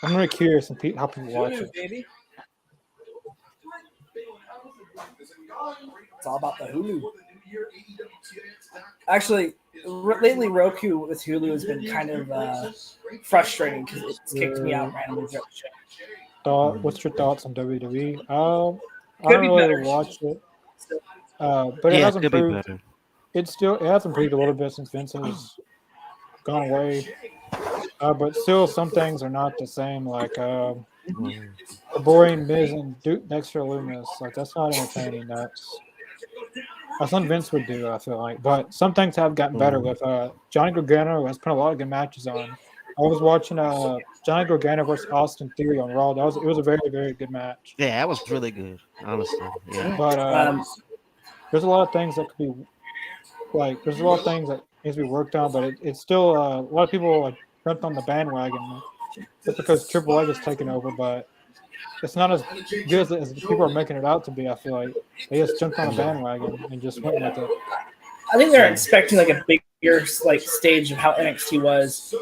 I'm really curious how people watch it. It's all about the Hulu. Actually, lately Roku with Hulu has been kind of frustrating because it's kicked me out randomly throughout the show. What's your thoughts on WWE? I Could don't be really better. watch it, but it hasn't could be improved. better. It has improved a little bit since Vince has gone away. But still, some things are not the same. Like the boring Miz and Dexter Lumis, like that's not entertaining. That's something Vince would do. I feel like, but some things have gotten better with Johnny Gargano has put a lot of good matches on. I was watching Johnny Gargano versus Austin Theory on Raw. It was a very, very good match. Yeah, that was really good, honestly. Yeah. But there's a lot of things that could be there's a lot of things that needs to be worked on, but it's still a lot of people jumped on the bandwagon just because Triple H is taking over, but it's not as good as people are making it out to be. I feel like they just jumped on a bandwagon and just went with it. I think they're expecting like a bigger stage of how NXT was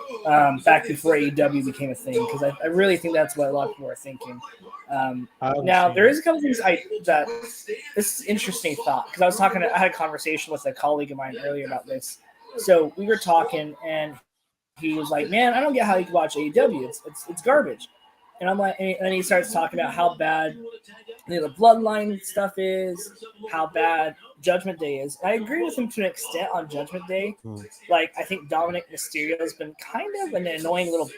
back before AEW became a thing, because I really think that's what a lot of people are thinking. Now there is a couple things that this is interesting thought, because I had a conversation with a colleague of mine earlier about this. So we were talking, and he was like, "Man, I don't get how you can watch AEW. It's garbage." And I'm like, and then he starts talking about how bad the Bloodline stuff is, how bad Judgment Day is. I agree with him to an extent on Judgment Day. Like, I think Dominic Mysterio has been kind of an annoying little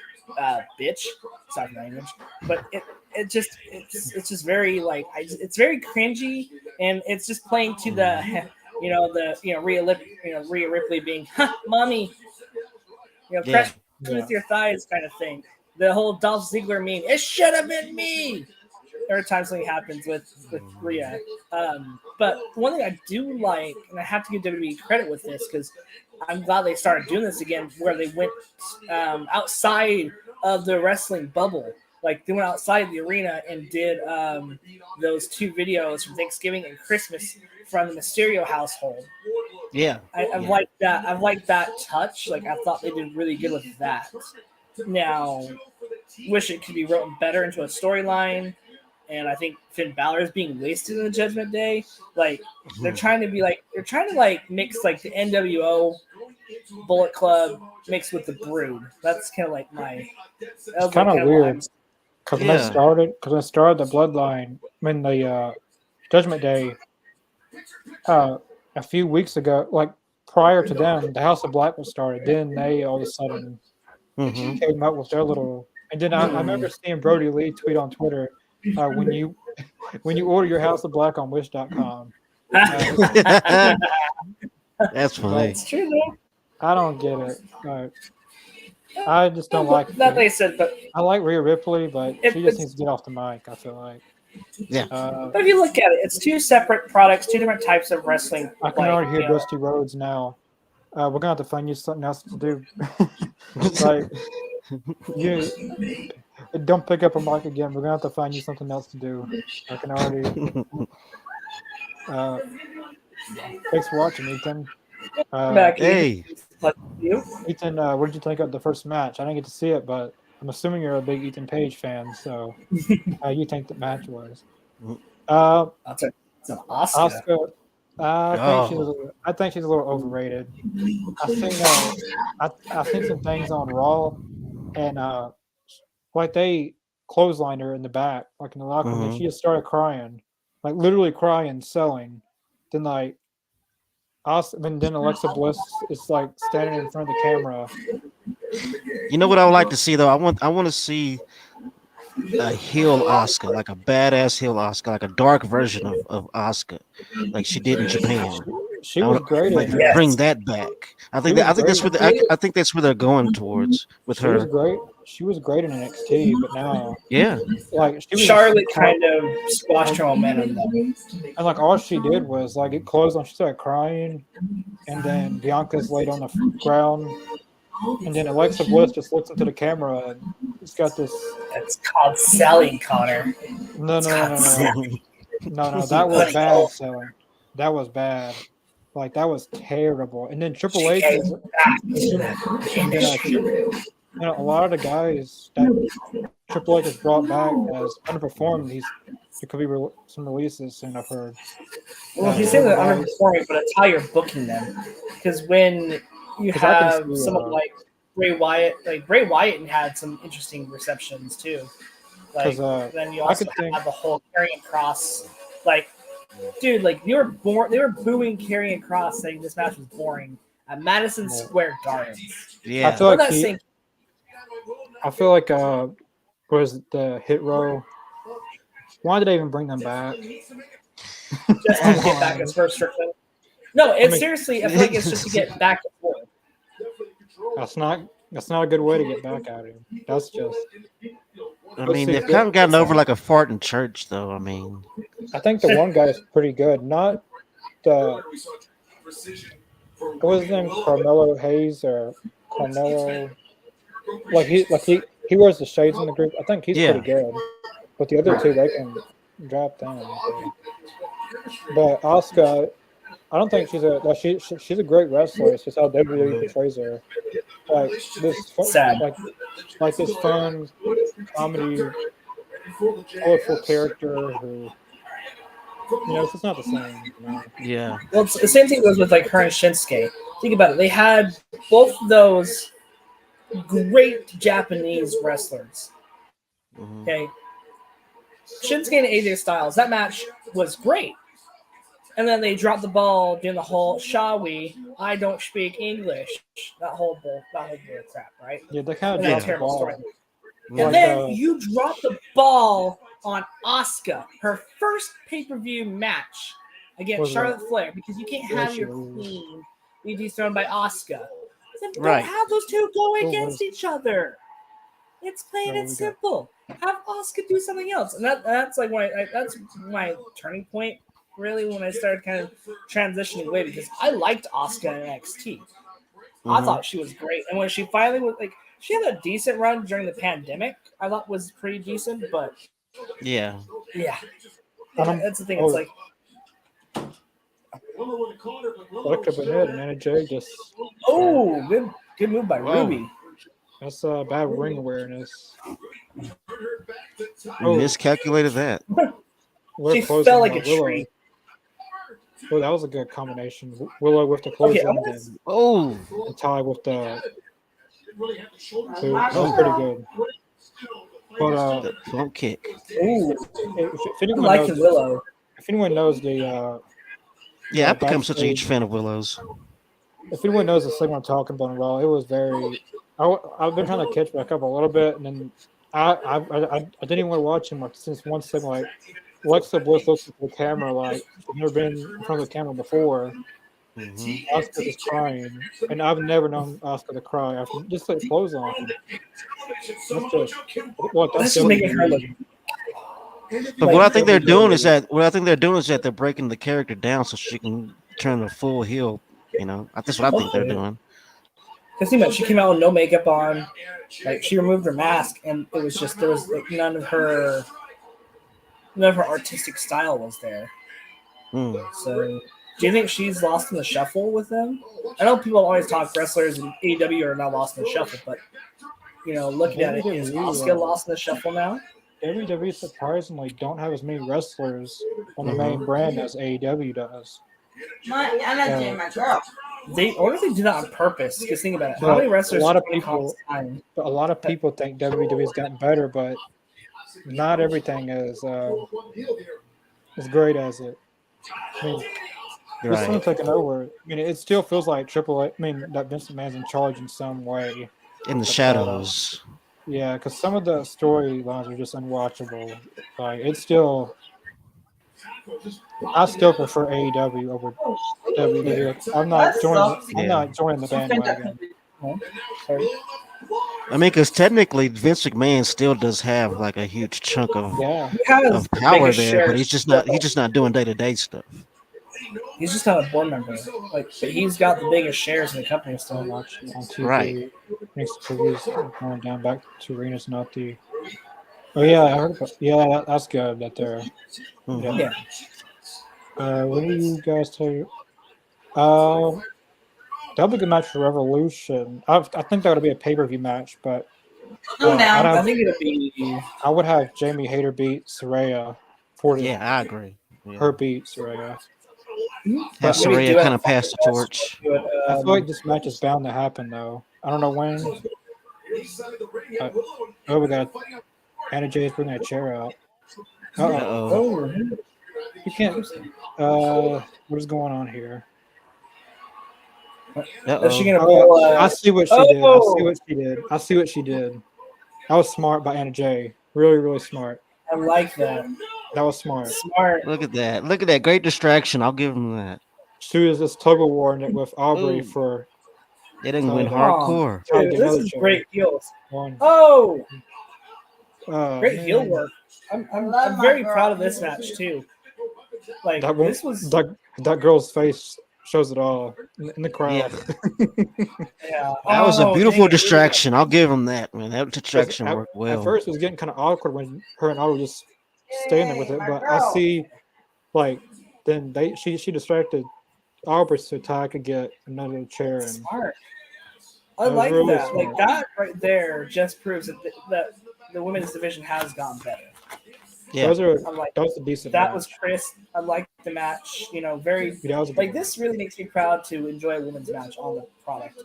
bitch. Sorry for language, but it's just very like it's very cringy, and it's just playing to the Rhea Ripley being mommy, Yeah. crush me with your thighs kind of thing. The whole Dolph Ziggler meme. It should have been me. Every time something happens with Rhea. But one thing I do like, and I have to give WWE credit with this because I'm glad they started doing this again, where they went outside of the wrestling bubble. Like they went outside the arena and did those 2 videos from Thanksgiving and Christmas from the Mysterio household. Yeah. I've liked that. I've liked that touch. Like I thought they did really good with that. Now, wish it could be written better into a storyline. And I think Finn Balor is being wasted in the Judgment Day. Like they're trying to mix like the NWO Bullet Club mixed with the Brood. That's kind of like my. It's kind of weird because when Yeah. they started the Bloodline, when the Judgment Day, a few weeks ago, like prior to them, the House of Black was started. Then they all of a sudden came up with their little. And then I remember seeing Brody Lee tweet on Twitter, when you order your House of Black on Wish.com. That's funny. It's true though. I don't get it. I just don't like it. That they said, but I like Rhea Ripley, but she just needs to get off the mic, I feel like. Yeah. But if you look at it, it's 2 separate products, 2 different types of wrestling. I can already hear Dusty Rhodes now. We're gonna have to find you something else to do. Like you don't pick up a mic again. We're gonna have to find you something else to do. I can already. Thanks for watching, Ethan. Hey. Ethan, what did you think of the first match? I didn't get to see it, but I'm assuming you're a big Ethan Page fan. So, how you think the match was? It's an Oscar. I think she's a little overrated. I've seen some things on Raw, and like they clotheslined her in the back, like in the locker room, and she just started crying, like literally crying, selling. Then like, then Alexa Bliss is like standing in front of the camera. You know what I would like to see though? I want to see a heel Oscar, like a badass heel Oscar, like a dark version of Oscar, like she did in Japan. She was great. Like bring that back. I think that's where they're going towards with her. She was great in NXT, but now like Charlotte kind of squashed her momentum though. And like all she did was like it closed on. She started crying, and then Bianca's laid on the ground, and then Alexa Bliss just looks into the camera and it's got this. It's called selling, Connor. No, that was bad selling. That was bad. Like that was terrible. And then Triple H is, a lot of the guys that Triple H has brought back as underperformed. There could be some releases soon, I've heard. Well, he's saying they're underperforming, but it's how you're booking them. Because when you have someone like Bray Wyatt, had some interesting receptions too. Like then you also have the whole Karrion Kross, like. Dude, like they were booing Karrion Kross saying this match was boring at Madison Square Garden. Yeah, I feel like was it the Hit Row? Why did they even bring them back? Just to get back as first Strickland. No, seriously, I feel like it's just to get back and forth. That's not a good way to get back at him. That's just. I mean, they've kind of gotten over like a fart in church, though. I mean, I think the one guy is pretty good. Not the. What was his name? Carmelo Hayes or Carmelo? Like he wears the shades in the group. I think he's pretty good. But the other two, they can drop down. But Asuka, I don't think she's a great wrestler. It's just how WWE portrays her. Like this fun comedy, colorful character who, it's just not the same. Yeah. Well, it's the same thing goes with like her and Shinsuke. Think about it. They had both of those great Japanese wrestlers. Okay. Shinsuke and AJ Styles. That match was great. And then they dropped the ball doing the whole "Shawi, I don't speak English." That whole bull crap, right? Yeah, they kind of dropped the ball. And then you drop the ball on Asuka, her first pay-per-view match against Charlotte Flair, because you can't have your queen be dethroned by Asuka. Then don't have those two go against each other. It's plain and simple. Have Asuka do something else, and that's like that's my turning point. Really, when I started kind of transitioning away, because I liked Asuka in NXT. I thought she was great, and when she finally was like, she had a decent run during the pandemic. I thought was pretty decent, but yeah, that's the thing. It's like that could have been it, and NJ just good move by Ruby. That's bad ring awareness. Miscalculated that. She fell like a tree. Oh, that was a good combination. Willow with the clothesline and Ty with the. That was pretty good. But front kick. If anyone I like knows, Willow. If anyone knows the. I've become such a huge fan of Willow's. If anyone knows the segment I'm talking about, Raw, it was very. I've been trying to catch back up a little bit, and then I didn't even want to watch him since one segment. Like Alexa Bliss looks at the camera like she's never been in front of the camera before. Asuka is crying, and I've never known Asuka to cry after just like clothes on. That's just making her look. But what I think they're doing is that they're breaking the character down so she can turn the full heel. You know, that's what I think they're doing. Because she came out with no makeup on, like she removed her mask, and it was just there was like none of her artistic style was there. So, do you think she's lost in the shuffle with them? I know people always talk wrestlers in AEW are now lost in the shuffle, but looking at it, is Asuka lost in the shuffle now? WWE surprisingly don't have as many wrestlers on the main brand as AEW does. I'm not doing my girl. They do that on purpose. Because think about it. How many wrestlers? A lot of people think WWE's gotten better, but not everything is as great as it. I mean, this one's taking over. I mean, it still feels like Triple H. I mean, that Vince McMahon's in charge in some way. In the shadows. Yeah, because some of the storylines are just unwatchable. Like it's still. I still prefer AEW over WWE. I'm not joining the bandwagon. I mean, because technically Vince McMahon still does have like a huge chunk of power there, but he's just not doing day-to-day stuff. He's just not a board member. But he's got the biggest shares in the company still. Watch on TV. Right. Next previews going down back to arenas, not the. Oh yeah, I heard about. Yeah, that's good that they're. Yeah. What do you guys tell? That'll be a good match for Revolution. I think that would be a pay-per-view match, but I think it'll be. I would have Jamie Hayter beat Saraya for the. Yeah, I agree. Her beat Saraya. Have Saraya kind of pass the torch. I feel like this match is bound to happen, though. I don't know when. We got Anna Jay's bringing a chair out. Uh-oh. You can't. What is going on here? Is she gonna pull? I see what she did. I see what she did. That was smart by Anna Jay. Really, really smart. I like that. That was smart. Look at that. Look at that. Great distraction. I'll give him that. She was this tug of war with Aubrey for. They didn't win hardcore. Dude, this is great heels. Great heel work. I'm very proud of this match too. Like this was that girl's face shows it all in the crowd. Yeah. That was a beautiful distraction. I'll give him that, man. That distraction worked well. At first, it was getting kind of awkward when her and Aubrey just staying there with it, but I see, like, then she distracted Aubrey so Ty could get another chair. And smart. I like really that. Smart. Like that right there just proves that the women's division has gotten better. Yeah, that was a decent. That match. was crisp. I liked the match. Very like this really makes me proud to enjoy a women's match on the product.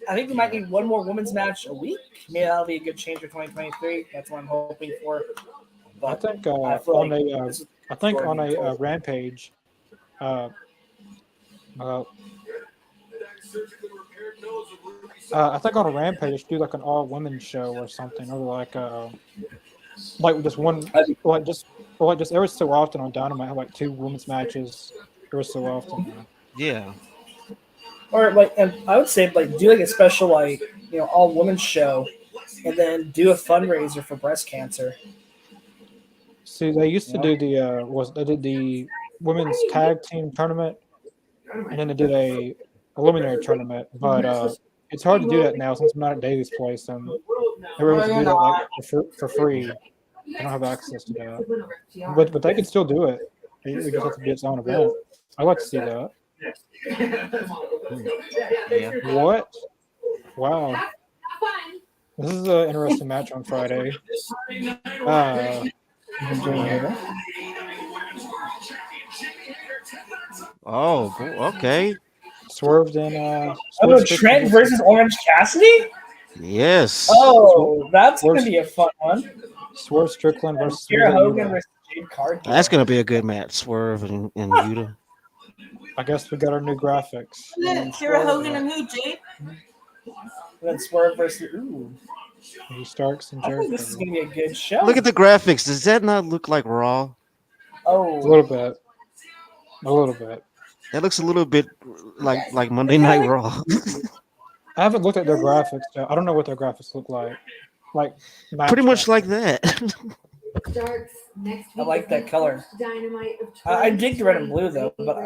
I think we might need one more women's match a week. Maybe that'll be a good change for 2023. That's what I'm hoping for. But I think on a Rampage, I think on a Rampage, do like an all women show or something, or like just one, like just every so often on Dynamite, have like 2 women's matches every so often. Yeah. Or like, and I would say like do like a special like all women's show, and then do a fundraiser for breast cancer. See, they used to do they did the women's tag team tournament, and then they did a eliminatory tournament. But it's hard to do that now since I'm not at Daly's place, and everyone can do that like for free. I don't have access to that, but they can still do it. It just has to be its own event. I'd like to see that. Yeah. What? Wow. This is an interesting match on Friday. Oh, okay. Swerved in. Trent versus Orange Cassidy. Yes. Oh, that's gonna be a fun one. Swerve Strickland versus Kira Hogan versus Jade Cargill. That's gonna be a good match. Swerve and Yuta. I guess we got our new graphics. Kira Hogan and who, Jade? And then Swerve versus Starks and I Jericho. think this is gonna be a good show. Look at the graphics. Does that not look like Raw? Oh, A little bit. A little bit. That looks a little bit like Monday Night Raw. I haven't looked at their graphics. I don't know what their graphics look like. Like pretty much like that. I like that color. I dig the red and blue though, but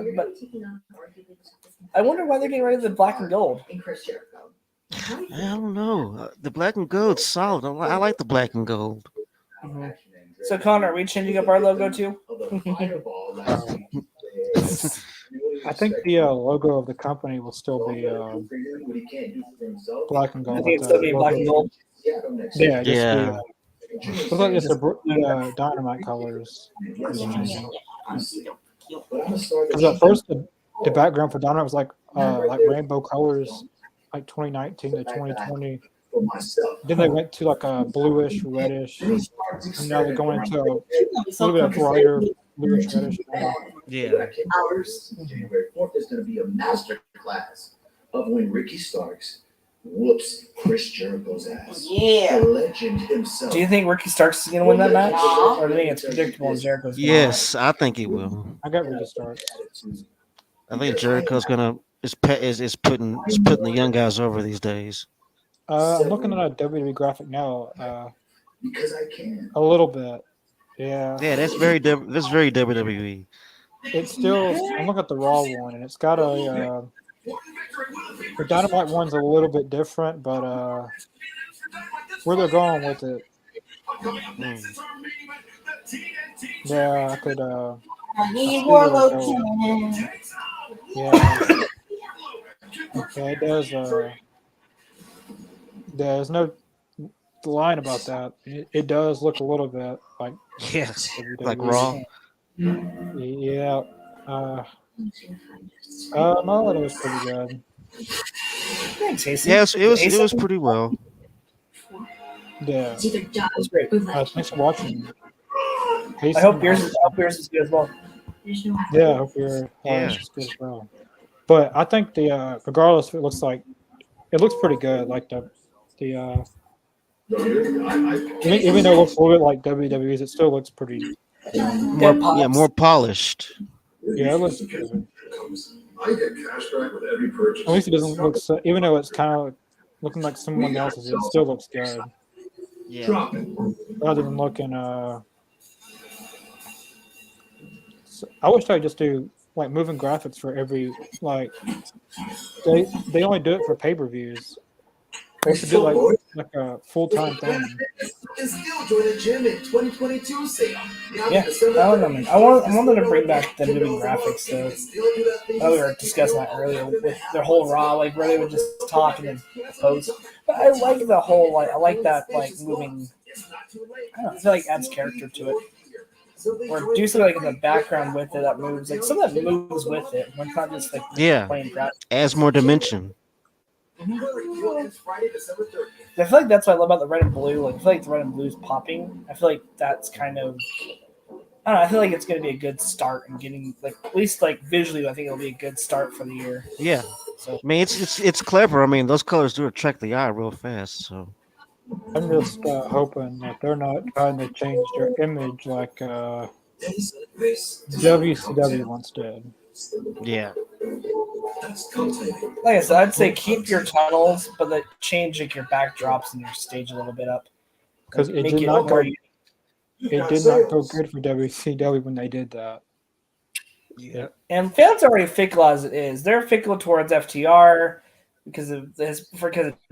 I wonder why they're getting rid of the black and gold. I don't know. The black and gold's solid. I like the black and gold. Mm-hmm. So Connor, are we changing up our logo too? I think the logo of the company will still be black and gold. I think it's still be black and gold. Yeah. Yeah. Looks like it's the Dynamite colors. Because at first the background for Dynamite was like rainbow colors, like 2019 to 2020. Then they went to like a bluish, reddish, and now they're going to a little bit of brighter bluish, reddish. Yeah. January 4th is going to be a master class of when Ricky Starks whoops Chris Jericho's ass. Yeah. The legend himself. Do you think Ricky Starks is going to win that match, or do you think it's predictable and Jericho's? Yes, I think he will. I got Ricky Starks. I think Jericho's is putting the young guys over these days. I'm looking at a WWE graphic now. Because I can. A little bit. Yeah. Yeah, that's very WWE. It's still. I'm looking at the Raw one, and it's got a. The Dynamite one's a little bit different, but where they're going with it. Yeah, I could. Yeah. Okay, it does. There's no line about that. It does look a little bit like like Raw. Yeah. No, it was pretty good. Thanks, Hasty. Yes, it was pretty well. Yeah. That was great. Thanks for watching. I hope yours is good as well. Yeah, I hope your is good as well. But I think regardless if it looks pretty good. Like even though it looks a little bit like WWE's, it still looks pretty more polished. Yeah, it looks good. I get cash back with every purchase. At least it doesn't look so, even though it's kind of looking like someone else's, it still looks good. Yeah. Rather than looking so I wish I could just do like moving graphics for every they only do it for pay-per-views. They should do like a full-time thing. And still join the gym in 2022 sale. Yeah, I don't know, man. I wanted to bring back the moving graphics though. We were discussing that earlier with their whole Raw, like where they would just talk and then pose. But I like the whole I like that moving. I don't know, I feel like it adds character to it. Or do something in the background with it that moves, like something that moves with it. It's not just plain graphics. Adds more dimension. I feel like that's what I love about the red and blue. Like, I feel like the red and blue is popping. I feel like that's kind of. I don't know. I feel like it's going to be a good start and getting at least visually. I think it'll be a good start for the year. Yeah. So I mean, it's clever. I mean, those colors do attract the eye real fast. So I'm just hoping that they're not trying to change their image like WCW once did. yeah, like I said, I'd say keep your tunnels, but like change like your backdrops and your stage a little bit up. Because Like, it make did it not more. go. It did not go good for WCW when they did that. yeah. And fans are already fickle as it is. They're fickle towards FTR because of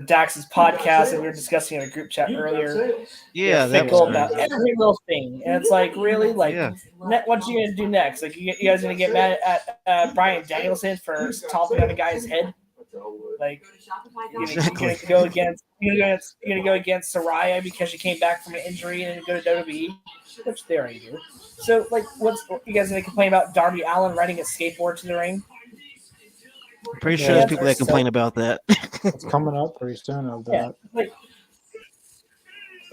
Dax's podcast that we were discussing in a group chat earlier. Yeah, They're that fickle was about crazy. every little thing, and it's like really like, Yeah. what you gonna do next? Like you guys gonna get mad at Bryan Danielson for stomping on a guy's head? Like you're Exactly. gonna go against Saraya because she came back from an injury and go to WWE, which they already do. So like, what's you guys gonna complain about Darby Allin riding a skateboard to the ring? I'm pretty sure Yeah, there's Fans people are that complain about that. it's coming up pretty soon of Yeah, that.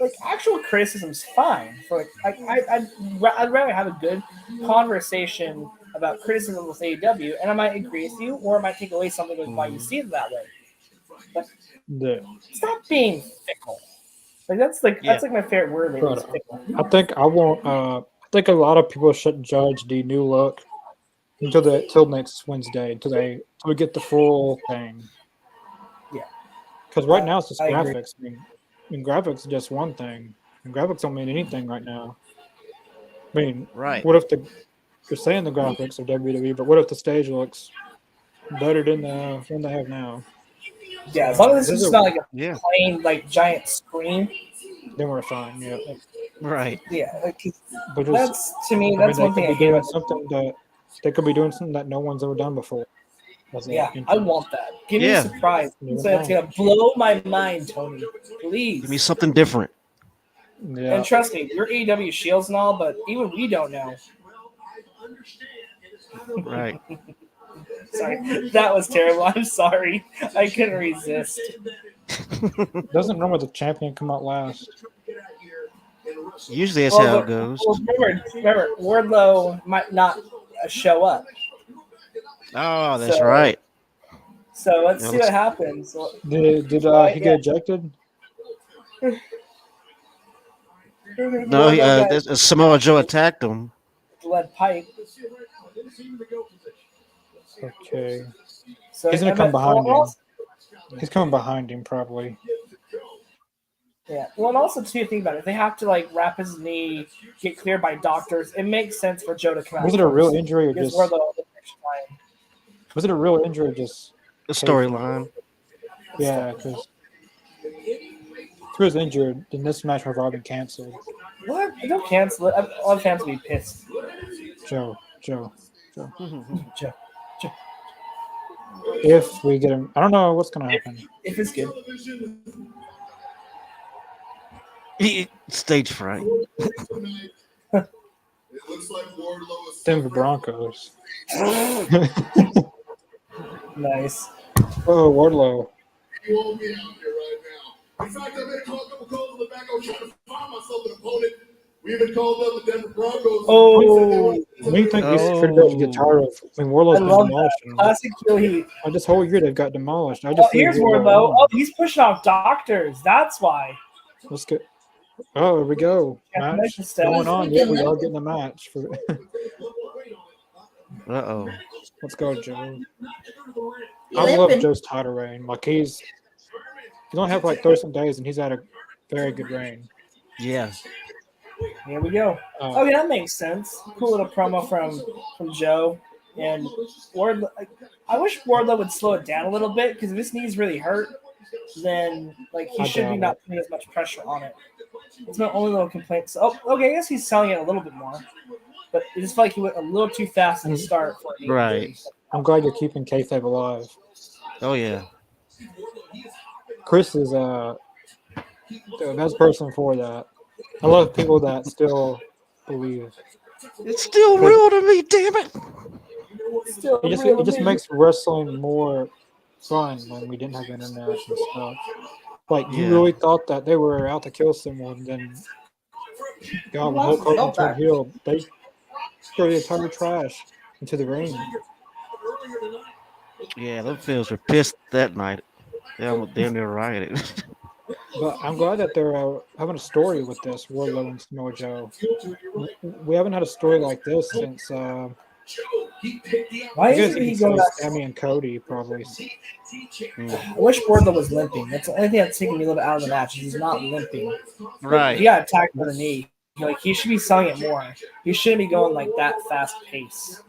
like actual criticism's fine. For I'd rather have a good conversation about criticism with AEW, and I might agree with you, or I might take away something with why you see it that way. But Yeah. stop being fickle. Like that's Yeah. my favorite word. Lately, is But fickle. I think I won't. I think a lot of people shouldn't judge the new look till next Wednesday until we get the full thing. Yeah. Because right now it's just I agree. graphics. I mean, graphics is just one thing. And graphics don't mean anything right now. I mean, Right. what if you're saying the graphics are WWE, but what if the stage looks better than the one they have now? Yeah, as long as This it's is not like a Yeah. plain like giant screen. then we're fine. Yeah, Right. Yeah, like, but just that's to me. I mean, That's they one could thing I be hate doing about. something that they could be doing something that no one's ever done before. As a Yeah, I entrance. want that. Give me a Yeah. surprise. You So it's know. gonna blow my mind, Tony. Please. Give me something different. Yeah, And trust me, you're AEW Shields and all, but even we don't know. Right. Sorry, that was terrible. I'm sorry. I couldn't resist. doesn't normally the champion come out last? Usually that's how it goes. Remember, Wardlow might not show up. Oh, that's So- right. So let's Yeah, see what happens. Did Right, he yeah. get ejected? No, Samoa Joe attacked him. lead pipe. Okay, So he's gonna I come bet- behind well, him. He's coming behind him probably. Yeah. Well, and also too, think about it. If they have to like wrap his knee, get cleared by doctors, it makes sense for Joe to come out. Was it a real first. injury or Because just? Wardlow the next time. Was it a real injury or just? The storyline. Yeah, because if he was injured, then this match would have already been canceled. What? Don't cancel it. I want fans to be pissed. Joe. Joe. If we get him, I don't know what's gonna happen. If it's good. Stage fright. Denver Broncos. Nice. Oh, Wardlow. You won't be out here right now. In fact, I've been called a couple calls in the back. I was trying to find myself an opponent. We even called up the Denver Broncos. Oh, When do you think these Triple H's get tired of? I mean, Wardlow's I been love demolished. that. Classic heel heat. This whole year they've got demolished. I Oh, just leave here's Wardlow Wardlow. alone. Oh, he's pushing off doctors. That's why. Let's get. Oh, here we go. Yeah, Match nice stuff. going on. Yeah, we are getting a match. For Uh-oh. Let's go, Joe. I love Joe's title reign. Like he's only had like 30 some days, and he's had a very good reign. Yeah. Here we go. Okay, that makes sense. Cool little promo from Joe. And Wardlow. I wish Wardlow would slow it down a little bit because if his knee's really hurt, then like he I should be doubt not putting as much pressure on it. It's my only little complaint. So, okay, I guess he's selling it a little bit more, but it just felt like he went a little too fast in the start. For me. Right. I'm glad you're keeping kayfabe alive. Oh yeah. Chris is the best person for that. I love people that still believe. It's still real to me, damn it. Still It just makes wrestling more fun when we didn't have internet and stuff. Like you Yeah. really thought that they were out to kill someone, then God, when Hulk Hogan turned heel, they threw the entire trash into the ring. Yeah, those fans were pissed that night. They almost damn near rioted. But I'm glad that they're having a story with this Wardlow and Samoa Joe. We haven't had a story like this since Why I guess isn't you he could going say back? Sammy and Cody probably. I wish Wardlow was limping. That's the only thing that's taking me a little bit out of the match. He's not limping. If he Right. got attacked with a knee, like he should be selling it more. He shouldn't be going like that fast pace.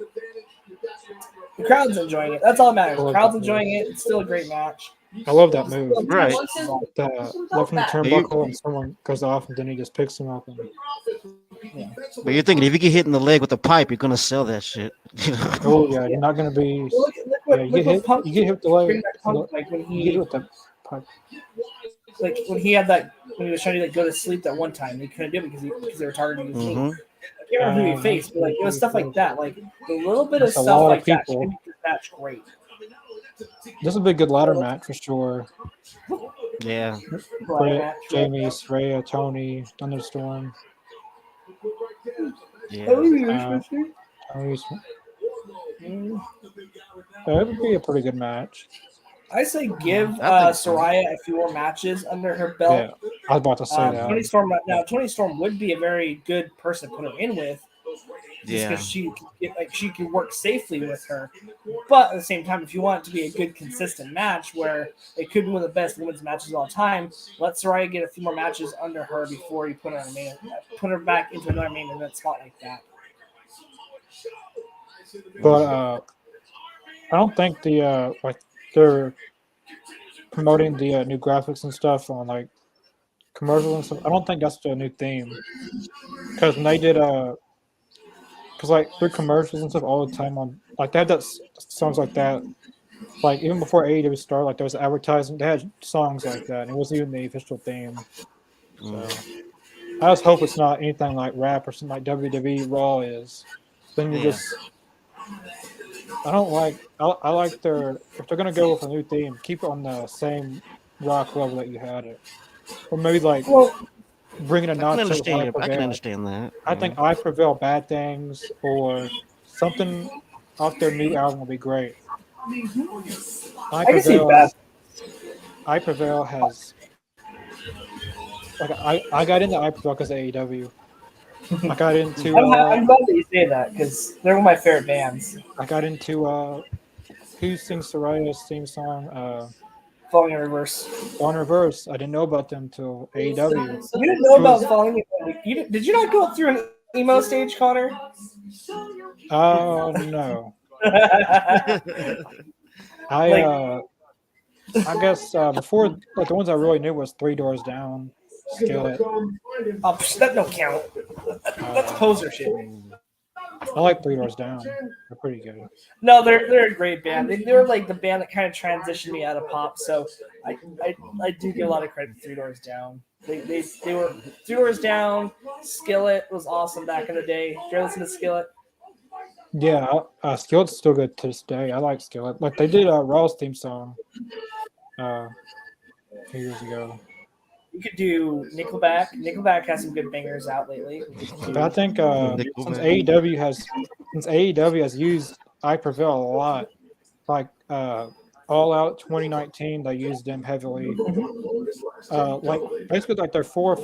The crowd's enjoying it. That's all that I matters. The love crowd's that move. enjoying it. It's still a great match. I love that move. Right. The left from the But you, turnbuckle and someone goes off and then he just picks him up and but you're thinking if you get hit in the leg with a pipe, you're gonna sell that shit. oh yeah, you're not gonna be Well, yeah, you get hit Punk, you get hit with the leg bring back Punk, like when you get hit he with the pipe. like when he had that when he was trying to like go to sleep that one time, he couldn't do it because they were targeting his knee. hmm I can't remember who he faced, but like it was stuff like that. Like a little bit of That's a stuff lot of like that should people. make this match great. This will be a good ladder match for sure. Yeah. Britt, Jamie, Saraya, Tony, Thunderstorm. Yeah. Tony's, it would be a pretty good match. I say give I think so. Saraya a few more matches under her belt. Yeah, I was about to say that. Tony Storm would be a very good person to put her in with, just Yeah. because she can work safely with her. But at the same time, if you want it to be a good, consistent match where it could be one of the best women's matches of all time, let Saraya get a few more matches under her before you put her back into another main event spot like that. But I don't think the like they're promoting the new graphics and stuff on like commercials and stuff. I don't think that's the new theme because when they did because like through commercials and stuff all the time on like they had songs like that. Like even before AEW started, like there was advertising. They had songs like that, and it wasn't even the official theme. So I just hope it's not anything like rap or something like WWE Raw is. Then you just I don't like. I like if they're gonna go with a new theme, keep it on the same rock level that you had it, or maybe like bring it a I can notch. understand. I can understand that. I think I Prevail Bad Things or something off their new album will be great. I can see that. I Prevail has like I got into I Prevail because of AEW. I got into. I'm glad that you say that because they're one of my favorite bands. I got into who sings Soraya's theme song? Falling in Reverse. Falling in Reverse. I didn't know about them until AEW. You didn't know about Falling in Did you not go through an emo stage, Connor? Oh no. I guess before like the ones I really knew was Three Doors Down, Skillet. Oh, that don't count. That's poser shit. I like Three Doors Down. They're pretty good. No, they're a great band. They were like the band that kind of transitioned me out of pop. So I do give a lot of credit to Three Doors Down. They were Three Doors Down. Skillet was awesome back in the day. Did you listen to Skillet? Yeah, Skillet's still good to this day. I like Skillet. Like they did Raw's theme song a few years ago. You could do Nickelback. Nickelback has some good bangers out lately. But I think since AEW has used I Prevail a lot, like All Out 2019, they used them heavily. Like basically like their four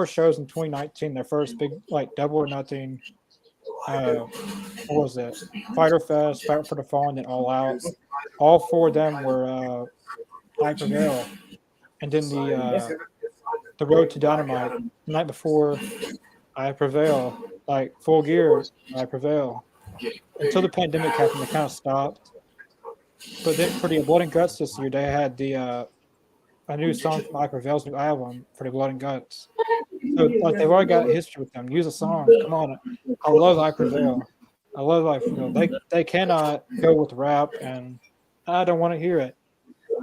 shows in 2019, their first big like Double or Nothing. What was that? Fighter Fest, Fight for the Fallen, and All Out. All four of them were I Prevail. And then the Road to Dynamite, the night before, I Prevail, like Full Gear, I Prevail. Until the pandemic happened, they kind of stopped. But then for the Blood and Guts this year, they had a new song from I Prevail's new album for the Blood and Guts. So like they've already got history with them. Use a song. Come on, I love I Prevail. I love I Prevail. They cannot go with rap, and I don't want to hear it.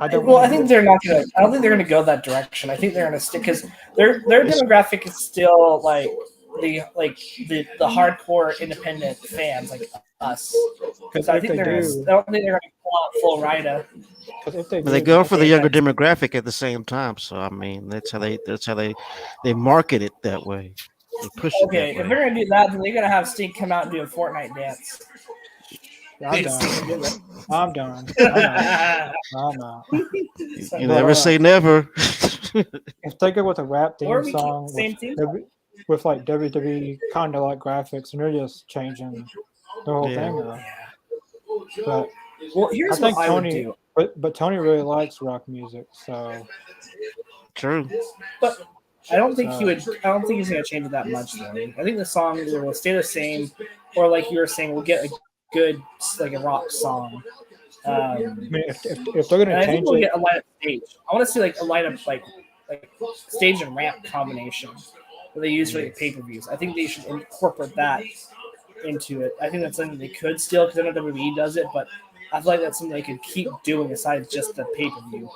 I think they're not gonna. I don't think they're gonna go that direction. I think they're gonna stick because their demographic is still like the hardcore independent fans like us. Because I don't think they're gonna pull out full Rida. They go for the younger demographic at the same time. So I mean, that's how they market it that way. They push it. Okay, if they're gonna do that, then they're gonna have Sting come out and do a Fortnite dance. I'm done. I'm done. I'm out. You never say never. If they go with a rap Or theme we keep song the same team. with like WWE kind of like graphics, and they're just changing the whole Yeah. thing up. But Well, I here's think what I would Tony, do. but Tony really likes rock music, so True. But I don't think he would. I don't think he's going to change it that much, though. I think the song either will stay the same, or like you were saying, we'll get a good like a rock song. I mean, if they're And gonna I think change we'll it, get a lineup stage. I want to see like a lineup like stage and ramp combination that they use for like pay-per-views. I think they should incorporate that into it. I think that's something they could steal because I know WWE does it, but I feel like that's something they could keep doing aside just the pay-per-view.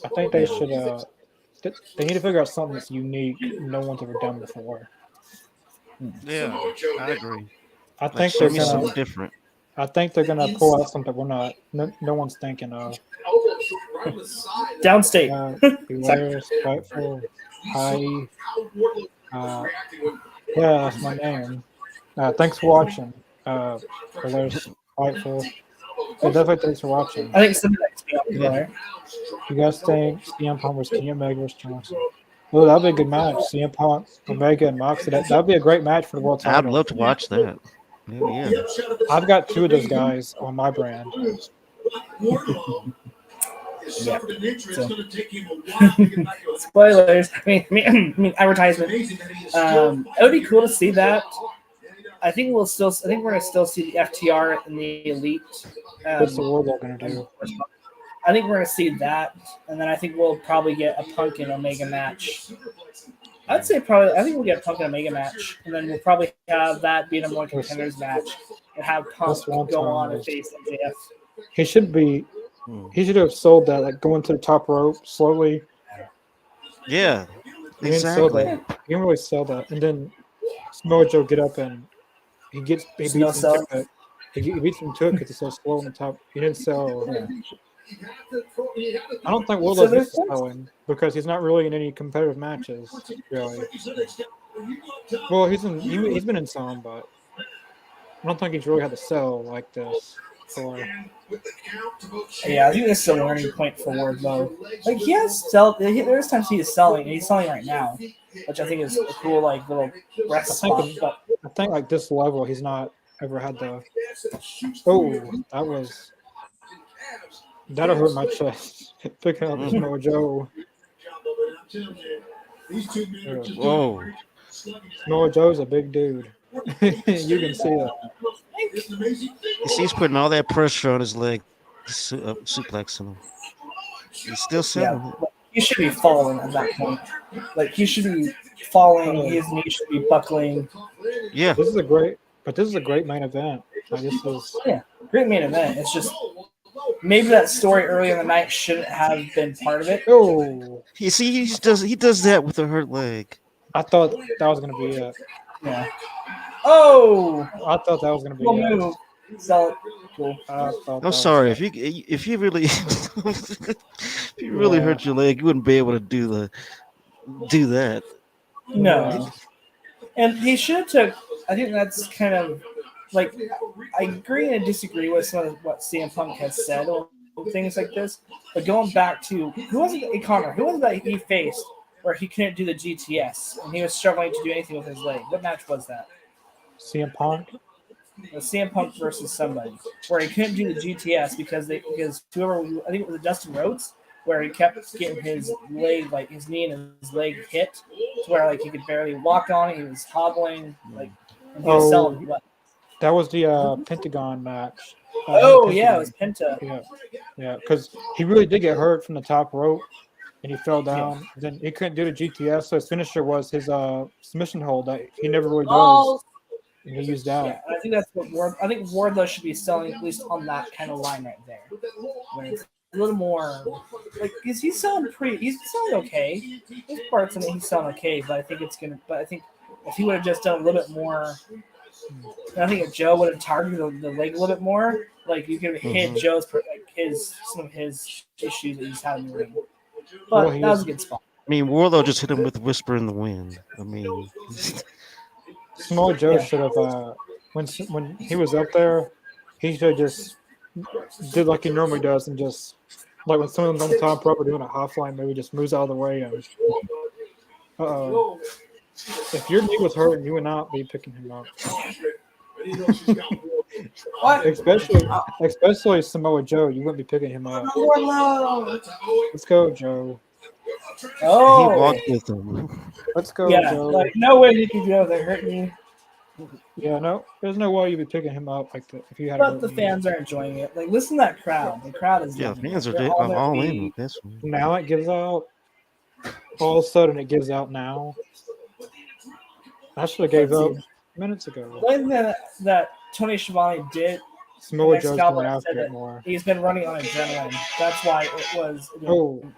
I think they should. They need to figure out something that's unique, no one's ever done before. Yeah, I agree. I Like, think show they're me gonna. something different. I think they're gonna pull out something no one's thinking of. Downstate. Beware, spiteful, high. Yeah, that's my name. Thanks for watching. Beware, spiteful. Yeah, definitely thanks for watching. I think some of that's there. You guys think CM Punk versus Kenny Omega versus Johnson? Oh, that'd be a good match. CM Punk, Omega, and Moxley. That'd be a great match for the world I'd title. love to watch that. Yeah. I've got two of those guys on my brand. Spoilers. I mean advertisement. It would be cool to see that. I think we're gonna still see the FTR and the Elite. What's the world gonna do? I think we're gonna see that, and then I think we'll probably get a Punk and Omega match. I think we'll get a Punk and Omega match, and then we'll probably have that be a more contenders match, and have Punk go on and face MJF. He should have sold that, like going to the top rope slowly. Yeah, He didn't sell exactly. that. He didn't really sell that. And then Samoa Joe get up and he beats him to it. He beats him to it because he's so slow on the top. He didn't sell. Yeah. I don't think Wardlow's used to selling because he's not really in any competitive matches, really. Well, he's been in some, but I don't think he's really had to sell like this. Yeah, I think this is a learning point for Wardlow. Like he has sell. There's times he is selling, and he's selling right now, which I think is a cool like little rest spot. But I think like this level, he's not ever had the. Oh, that'll hurt my chest. Picking up Samoa Joe. Whoa. Samoa Joe's a big dude. You can see it. He's putting all that pressure on his leg, suplexing him. He's still selling. Yeah, he should be falling at that point. Like he should be falling. His knee should be buckling. Yeah, this is a great main event. Great main event. It's just maybe that story earlier in the night shouldn't have been part of it. Oh, you see, he does that with a hurt leg. I thought that was gonna be it. Yeah. Oh, I thought that was gonna be cool it. move. Sell it. Cool. I'm sorry if you really hurt your leg, you wouldn't be able to do that. No. And he should have took. I think that's kind of like I agree and disagree with some of what CM Punk has said on things like this. But going back to who was it, Connor? Who was it that he faced where he couldn't do the GTS and he was struggling to do anything with his leg? What match was that? CM Punk. It was CM Punk versus somebody where he couldn't do the GTS because whoever, I think it was Dustin Rhodes, where he kept getting his leg, like his knee and his leg hit to where like he could barely walk on it. He was hobbling, like and he was selling. That was the Pentagon match. It was Penta. Yeah, because he really did get hurt from the top rope, and he fell down. Yeah. Then he couldn't do the GTS, so his finisher was his submission hold that he never really does. And he used that. Yeah, and I think that's what Wardlow should be selling at least on that kind of line right there. Where it's a little more like because he's selling okay. There's parts in it he's selling okay, but I think if he would have just done a little bit more. I think if Joe would have targeted the leg a little bit more, like you could have hit Joe's some of his issues that he's had in the ring. But that was a good spot. I mean, Wardlow just hit him with Whisper in the Wind. I mean, Samoa Joe should have when he was up there, he should have just did like he normally does and just like when someone's on top rope or doing a high flying move, he just moves out of the way and if your knee was hurting, you would not be picking him up. What? Especially Samoa Joe, you wouldn't be picking him up. Warlow. Let's go, Joe. Oh, He walked with him. Let's go, yeah. Joe. Like no way you can do that hurt me. Yeah, no, there's no way you'd be picking him up like that if you had. But the fans are enjoying it. Like, listen to that crowd. The crowd is Yeah, loving it. fans are They're on their all in feet. with this one. Now it gives out. All of a sudden, it gives out now. I should have gave up minutes ago. One thing that Tony Schiavone did, Samoa Next Joe's Cowboy going said after it that more. he's been running on adrenaline. That's why it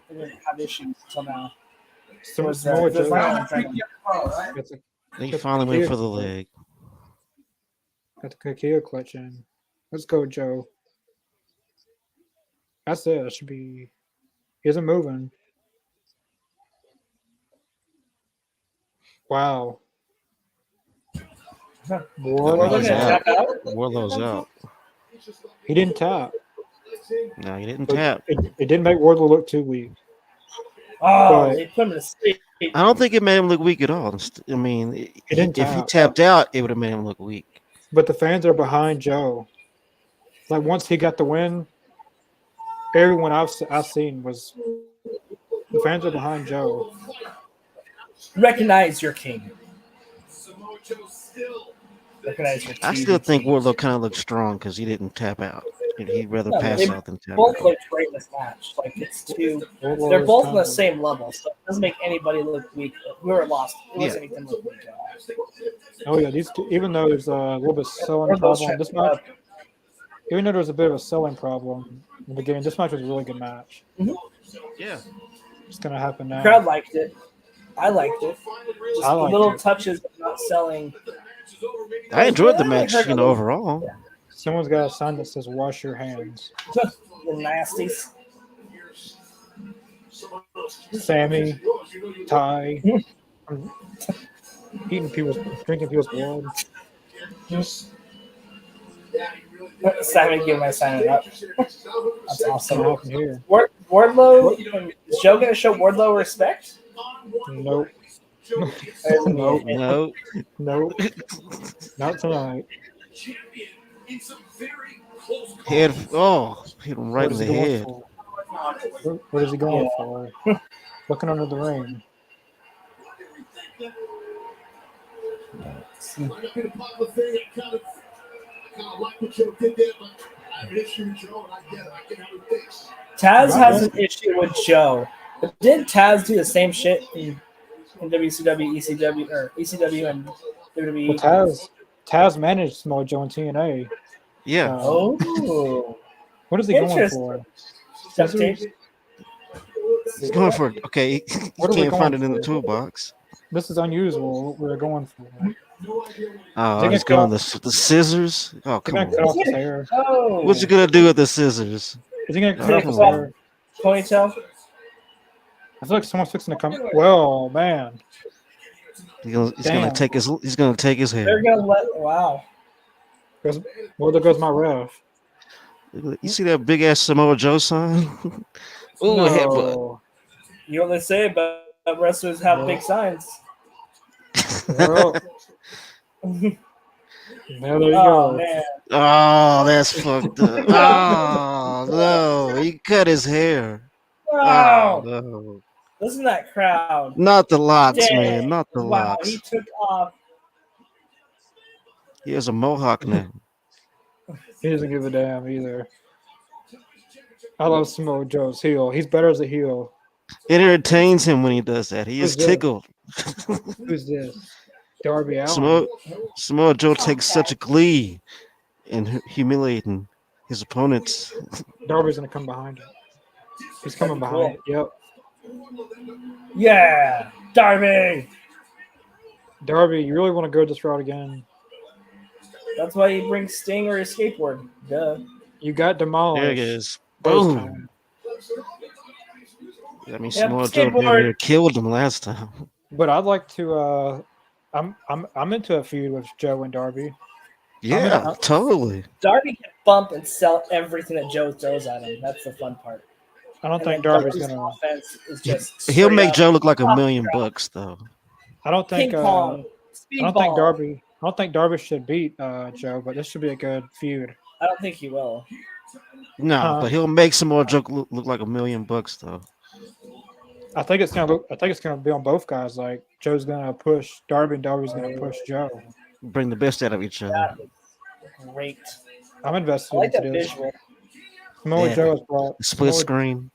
didn't have issues until now. Samoa It was Joe. running on adrenaline. Gets a He finally went for the leg. got the Kakeo clutch in. Let's go, Joe. That's it. That should be. He isn't moving. Wow. Wardlow's gonna out. tap out? Wardlow's out. He didn't tap. No, he didn't But tap. it didn't make Wardlow look too weak. Oh, But- they put him to sleep. I don't think it made him look weak at all. I mean, didn't if he tap. tapped out, it would have made him look weak. But the fans are behind Joe. Like once he got the win, everyone I've seen was the fans are behind Joe. Recognize your king. Recognize your I king. still think Wardlow kind of looked strong because he didn't tap out. He'd rather No, pass they out than tap both out. look great in this match. Like it's two. Wardlow They're is both on kind the of- same level, so it doesn't make anybody look weak. We were lost. It wasn't anything look weak at all. Oh yeah, these two, even though there's a little bit of selling Wardlow's problem in this trying to match, even though there's a bit of a selling problem in the beginning, this match was a really good match. Yeah. It's gonna happen The now. crowd liked it. I liked it. Just I the liked little it. touches of not selling. I enjoyed the Yeah, match, I heard a overall. Someone's got a sign that says "Wash your hands." The nasties. Sammy, Ty, I'm drinking people's blood. Simon gave my sign up. That's What's awesome. gonna happen here? Wardlow. Is Joe going to show Wardlow respect? Nope. Nope. No. Nope. Not tonight. Head. Oh, hit him right What in is the he going head. for? What is he going for? Looking under the ring. Taz has an issue with Joe. But did Taz do the same shit in WCW, ECW, or ECW and WWE? Well, Taz managed Samoa Joe in TNA. Yeah. Oh. What is he going Interesting. for? Duct tape. He's going for okay. He What are we can't find it going in the for? toolbox. This is unusual. What we're going for. Oh, They're he's gonna going the scissors. Oh, They're come gonna cut on. off his hair. Oh. What's he gonna do with the scissors? Is he gonna cut Oh, off his come on. hair? Ponytail? I feel like someone's fixing to come. Well, man. He's gonna Damn. take his. He's gonna take his They're hair. gonna let. Wow. Well, there goes my ref. You see that big ass Samoa Joe sign? Ooh, headbutt. No. You know what they say about wrestlers have Yeah. big signs. Well, there you Oh go. man. Oh, that's fucked up. Oh no, he cut his hair. Wow. Oh no, Listen to that crowd. not the locks, Dang. man, not the Wow. locks. He took off. He has a mohawk now. He doesn't give a damn either. I love Samoa Joe's heel. He's better as a heel. It entertains him when he does that. He is Who's that? tickled. Who's this? Darby Allin. Samoa Joe takes such a glee in humiliating his opponents. Darby's gonna come behind him. He's coming That'd be behind. Yep. Yeah. Darby. Darby, you really want to go this route again? That's why he brings Sting or his skateboard. Duh. You got demolished. There it is. first Boom. time. I mean, Yep, Samoa Joe damn skateboard. near killed him last time. But I'd like to. I'm into a feud with Joe and Darby. Yeah, totally. Darby can bump and sell everything that Joe throws at him. That's the fun part. I don't And think then Darby's Darby's gonna. offense is just He'll straight make up Joe look like off the $1,000,000 though. I don't think. ping pong, I don't think speedball. Darby. I don't think Darby should beat Joe, but this should be a good feud. I don't think he will. No, but he'll make Samoa Joe look like $1,000,000 though. I think it's gonna. I think it's gonna be on both guys. Like Joe's gonna push Darby, and Darby's gonna push Joe. Bring the best out of each other. That is great. I'm I invested like into that this. visual. Samoa Yeah. Joe has brought Split screen.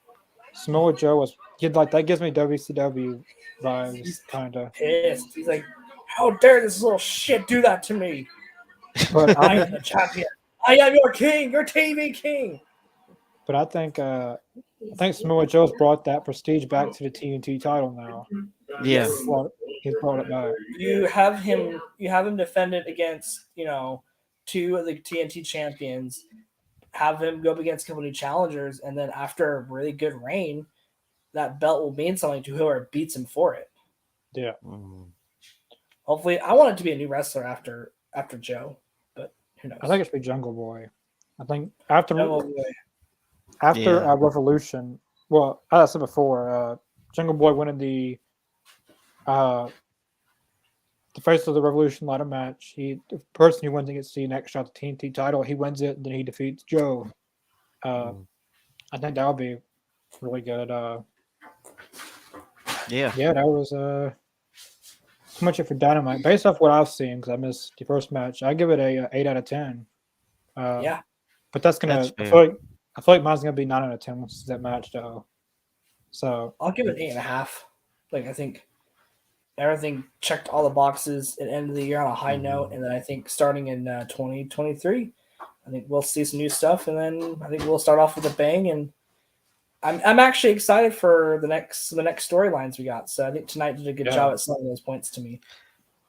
Samoa Joe was like that gives me WCW vibes, kinda. Pissed. He's like, how dare this little shit do that to me? But I am the champion. I am your king. Your TV king. but I think Samoa Joe's brought that prestige back to the TNT title now. Yeah. He's brought it back. You have him defended against, two of the TNT champions, have him go up against a couple new challengers, and then after a really good reign, that belt will mean something to whoever beats him for it. Yeah. Hopefully, I want it to be a new wrestler after Joe, but who knows? I think it should be Jungle Boy. I think after Yeah. Revolution. Well, as I said before, Jungle Boy winning the face of the Revolution ladder match. The person who wins it gets the next shot at the TNT title. He wins it, then he defeats Joe. I think that would be really good. Yeah. Yeah, that was how much for Dynamite. Based off what I've seen, because I missed the first match, I give it a 8 out of 10. Yeah, but that's gonna. That's I fair. feel like mine's gonna be 9 out of 10 once it's that match though. So I'll give it 8.5. Like I think everything checked all the boxes at the end of the year on a high note, and then I think starting in 2023, I think we'll see some new stuff, and then I think we'll start off with a bang. And I'm actually excited for the next storylines we got. So I think tonight did a good job at selling those points to me.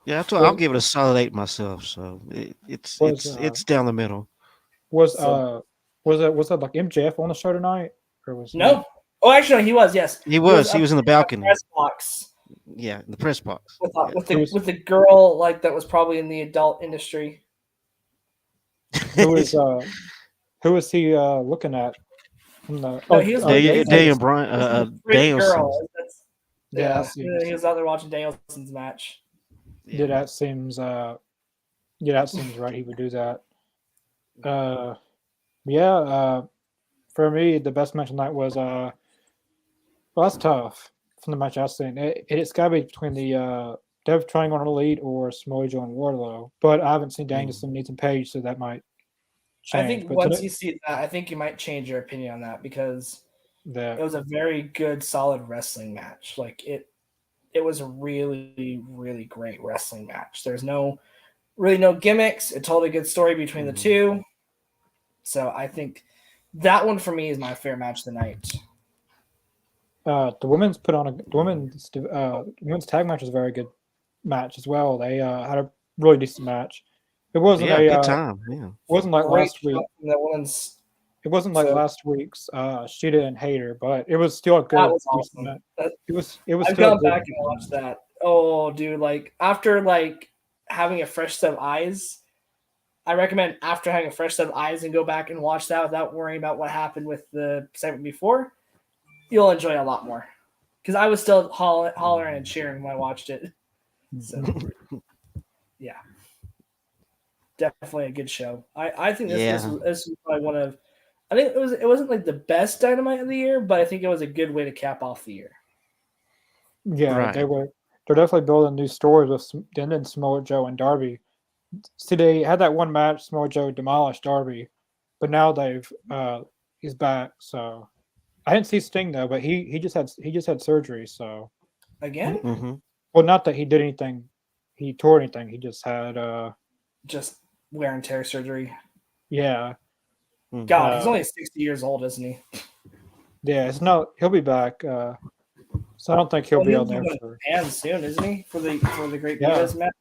Yeah, I'll give it a solid 8 myself. So it's down the middle. was that like MJF on the show tonight, or was No. Oh, actually, no, he was. Yes, He was in the up balcony. press box Yeah, in the press box. with Yeah. with the girl like that was probably in the adult industry. who was he looking at? From the, No, he was on Daniel Bryan, Pretty Danielson. girl. Yeah, He was out there watching Danielson's match. Yeah, that seems right. He would do that. For me, the best match tonight was well, that's tough from the match I've seen. It's got to be between the Dev Triangle and Elite or Samoa Joe and Wardlow, but I haven't seen Danielson, Nathan Page, so that might change. I think but once you see that, I think you might change your opinion on that because it was a very good, solid wrestling match. Like it was a really, really great wrestling match. There's no gimmicks. It told a good story between the two. So I think that one for me is my favorite match of the night. The women's women's tag match was a very good match as well. They had a really decent match. It wasn't a good time. Yeah, wasn't like Great last week. job from the women's. It wasn't like last week's Sheeta and Hater, but it was still a good. That was awesome. match. That- It was I've still a gone good back and watched that. Oh, dude! Like after having a fresh set of eyes, I recommend after having a fresh set of eyes and go back and watch that without worrying about what happened with the segment before. You'll enjoy it a lot more because I was still hollering and cheering when I watched it. So, yeah, definitely a good show. I think this was probably one of. I think it wasn't like the best Dynamite of the year, but I think it was a good way to cap off the year. Yeah, Right. They're definitely building new stories with then Samoa Joe and Darby. See, they had that one match. Samoa Joe demolished Darby, but now he's back. So I didn't see Sting though, but he just had surgery. So Again, well, not that he did anything, he tore anything. He just had just wear and tear surgery. yeah. God, he's only 60 years old, isn't he? Yeah, he'll be back. So I don't think he'll be on there for Japan soon, isn't he? For the Great Yeah. Divas match.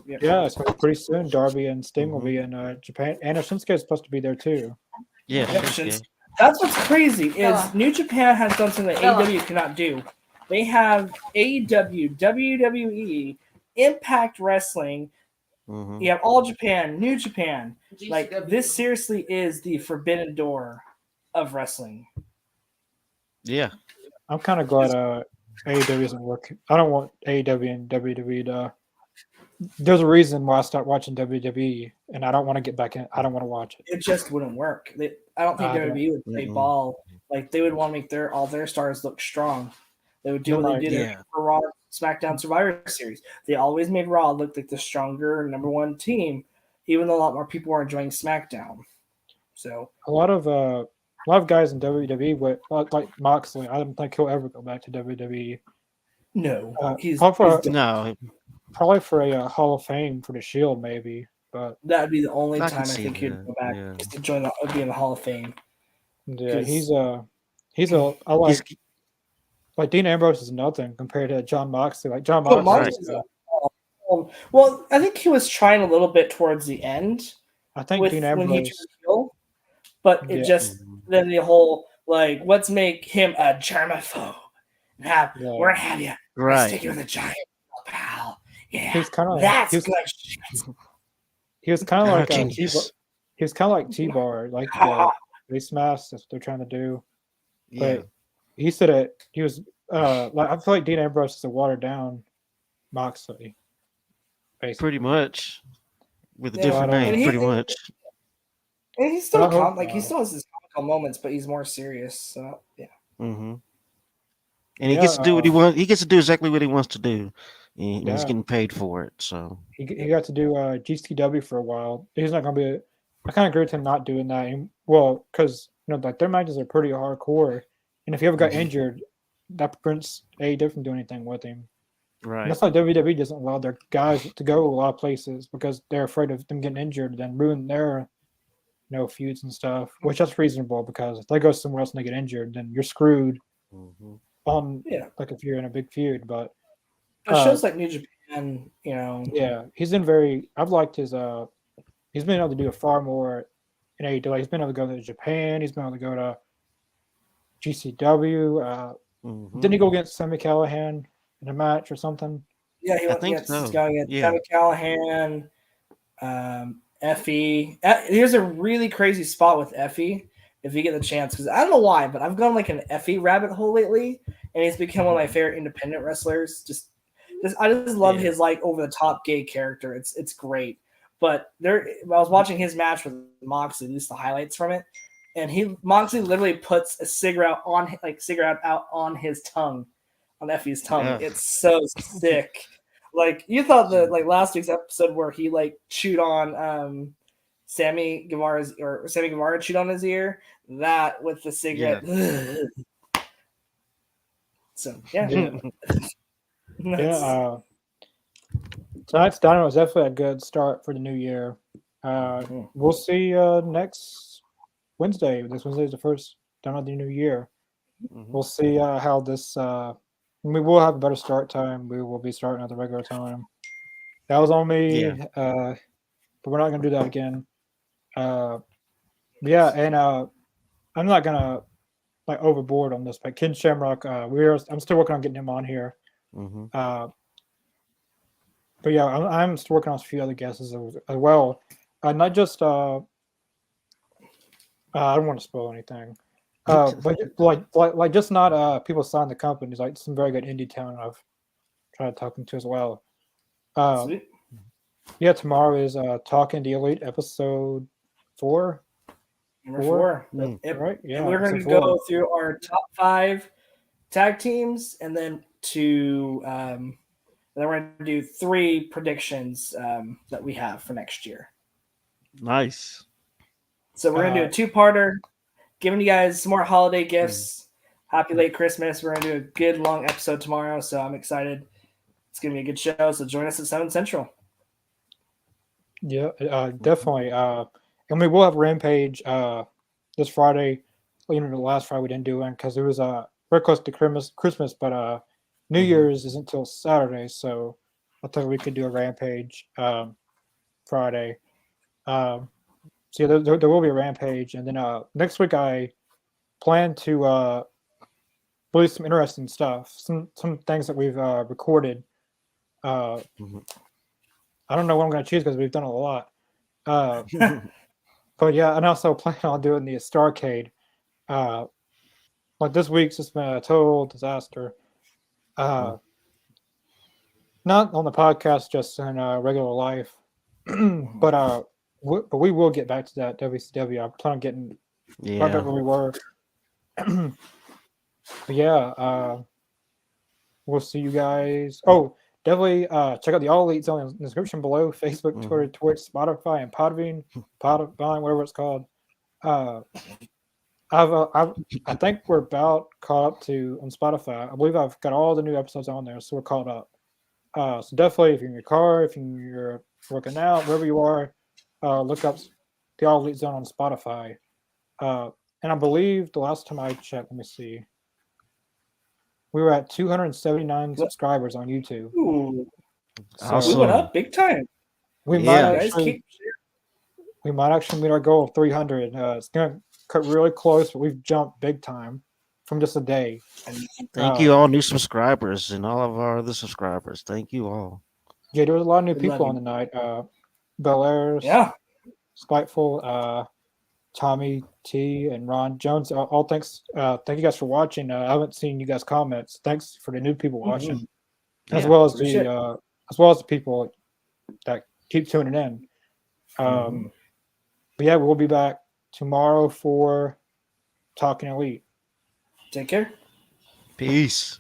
it's pretty soon. Darby and Sting will be in Japan. And Shinsuke is supposed to be there too. Yeah. That's what's crazy is New Japan has done something that AEW cannot do. They have AEW, WWE, Impact Wrestling, Mhm. You have All Japan, New Japan. Like this seriously is the forbidden door of wrestling. Yeah. I'm kind of glad AEW isn't working. I don't want AEW and WWE to. There's a reason why I stopped watching WWE, and I don't want to get back in. I don't want to watch it. It just wouldn't work. I don't think I don't. WWE would play ball. Like they would want to make all their stars look strong. They would do what they did Yeah. for Raw, SmackDown, Survivor Series. They always made Raw look like the stronger number one team, even though a lot more people were enjoying SmackDown. So A lot of guys in WWE, like Moxley, I don't think he'll ever go back to WWE. no, Probably for a Hall of Fame for the Shield, maybe. But that would be the only I time can I see think he'd that, go back yeah. is to join be in the Hall of Fame. yeah, 'Cause- I like Dean Ambrose is nothing compared to John Moxley. Like John But Moxley, Moxley's well, I think he was trying a little bit towards the end I think with Dean when he Ambrose. turned heel, but it Yeah. just then the whole like let's make him a germaphobe and we're gonna have you Right. stick you in the giant pal. Yeah, He was kind of that's he was, good shit. he was kind of like genius. he was kind of like T-Bar, like the face mask. That's what they're trying to do. Yeah. But he said it. He was like I feel like Dean Ambrose is a watered down Moxley, basically. Pretty much. With a Yeah, different but, name, pretty much. And he's still But I hope, he still has his comical moments, but he's more serious. So yeah. Mm-hmm. And he gets to do what he wants. He gets to do exactly what he wants to do. And he's getting paid for it. So he got to do GCW for a while. He's not going to be. I kind of agree with him not doing that. Well, because like their matches are pretty hardcore, and if he ever got injured, that prevents AEW from doing anything with him. right. And that's why WWE doesn't allow their guys to go a lot of places because they're afraid of them getting injured and then ruin their feuds and stuff. Which that's reasonable because if they go somewhere else and they get injured, then you're screwed. Like if you're in a big feud, but shows like New Japan, yeah, I've liked his he's been able to do far more in AEW. He's been able to go to Japan. He's been able to go to GCW. Didn't he go against Sami Callihan in a match or something? Yeah, he went against this guy against Sami Callihan, Effie. Here's a really crazy spot with Effie if you get the chance, because I don't know why, but I've gone like an Effie rabbit hole lately, and he's become one of my favorite independent wrestlers. I just love his like over the top gay character. It's great. But I was watching his match with Moxley, at least the highlights from it, and Moxley literally puts a cigarette out on his tongue, on Effie's tongue. Yeah. It's so sick. Like you thought that like last week's episode where he like chewed on Sammy Guevara chewed on his ear, that with the cigarette. Yeah. So yeah. Tonight's Dynamite was definitely a good start for the new year. We'll see next Wednesday. This Wednesday is the first Dynamite of the new year. We'll see how this. We will have a better start time. We will be starting at the regular time. That was on me, but we're not going to do that again. And I'm not going to like overboard on this, but Ken Shamrock, I'm still working on getting him on here. But yeah, I'm still working on a few other guests as well. Not just I don't want to spoil anything. But like just not people sign the companies, like some very good indie talent I've tried talking to as well. Yeah, tomorrow is Talking the Elite episode 4. Number 4. Yep. Right? Yeah. And we're going to go through our top 5 tag teams, and then then we're going to do 3 predictions that we have for next year. Nice. So we're going to do a 2-parter, giving you guys some more holiday gifts. Happy late Christmas. We're going to do a good long episode tomorrow, so I'm excited. It's going to be a good show, so join us at 7 Central. Yeah, definitely. And we will have Rampage this Friday. The last Friday we didn't do one because it was very close to Christmas, but New Year's isn't until Saturday, so I thought we could do a Rampage Friday. So yeah, there will be a Rampage, and then next week I plan to release some interesting stuff, some things that we've recorded. I don't know what I'm going to choose because we've done a lot. But yeah, and also plan on doing the Starcade. Like this week's just been a total disaster. Not on the podcast, just in regular life. But we will get back to that WCW. I plan on getting right back Yeah. where we were. But yeah, we'll see you guys. Oh, definitely check out the All Elite Zone in the description below. Facebook, Twitter, Twitch, Spotify, and Podbean, whatever it's called. I think we're about caught up to on Spotify. I believe I've got all the new episodes on there, so we're caught up. So definitely, if you're in your car, if you're working out, wherever you are, look up the All Elite Zone on Spotify. And I believe the last time I checked, let me see, we were at 279 subscribers on YouTube. Ooh, So we went up big time. we Yeah. might actually meet our goal of 300. It's gonna cut really close, but we've jumped big time from just a day. And, Thank you all new subscribers and all of our other subscribers. Thank you all. Yeah, there was a lot of new We people love on the night. Belair, Yeah. Spiteful, Tommy T, and Ron Jones. All thanks. Thank you guys for watching. I haven't seen you guys' comments. Thanks for the new people watching, as Yeah, well as appreciate the people that keep tuning in. But yeah, we'll be back tomorrow for Talking Elite. Take care. Peace.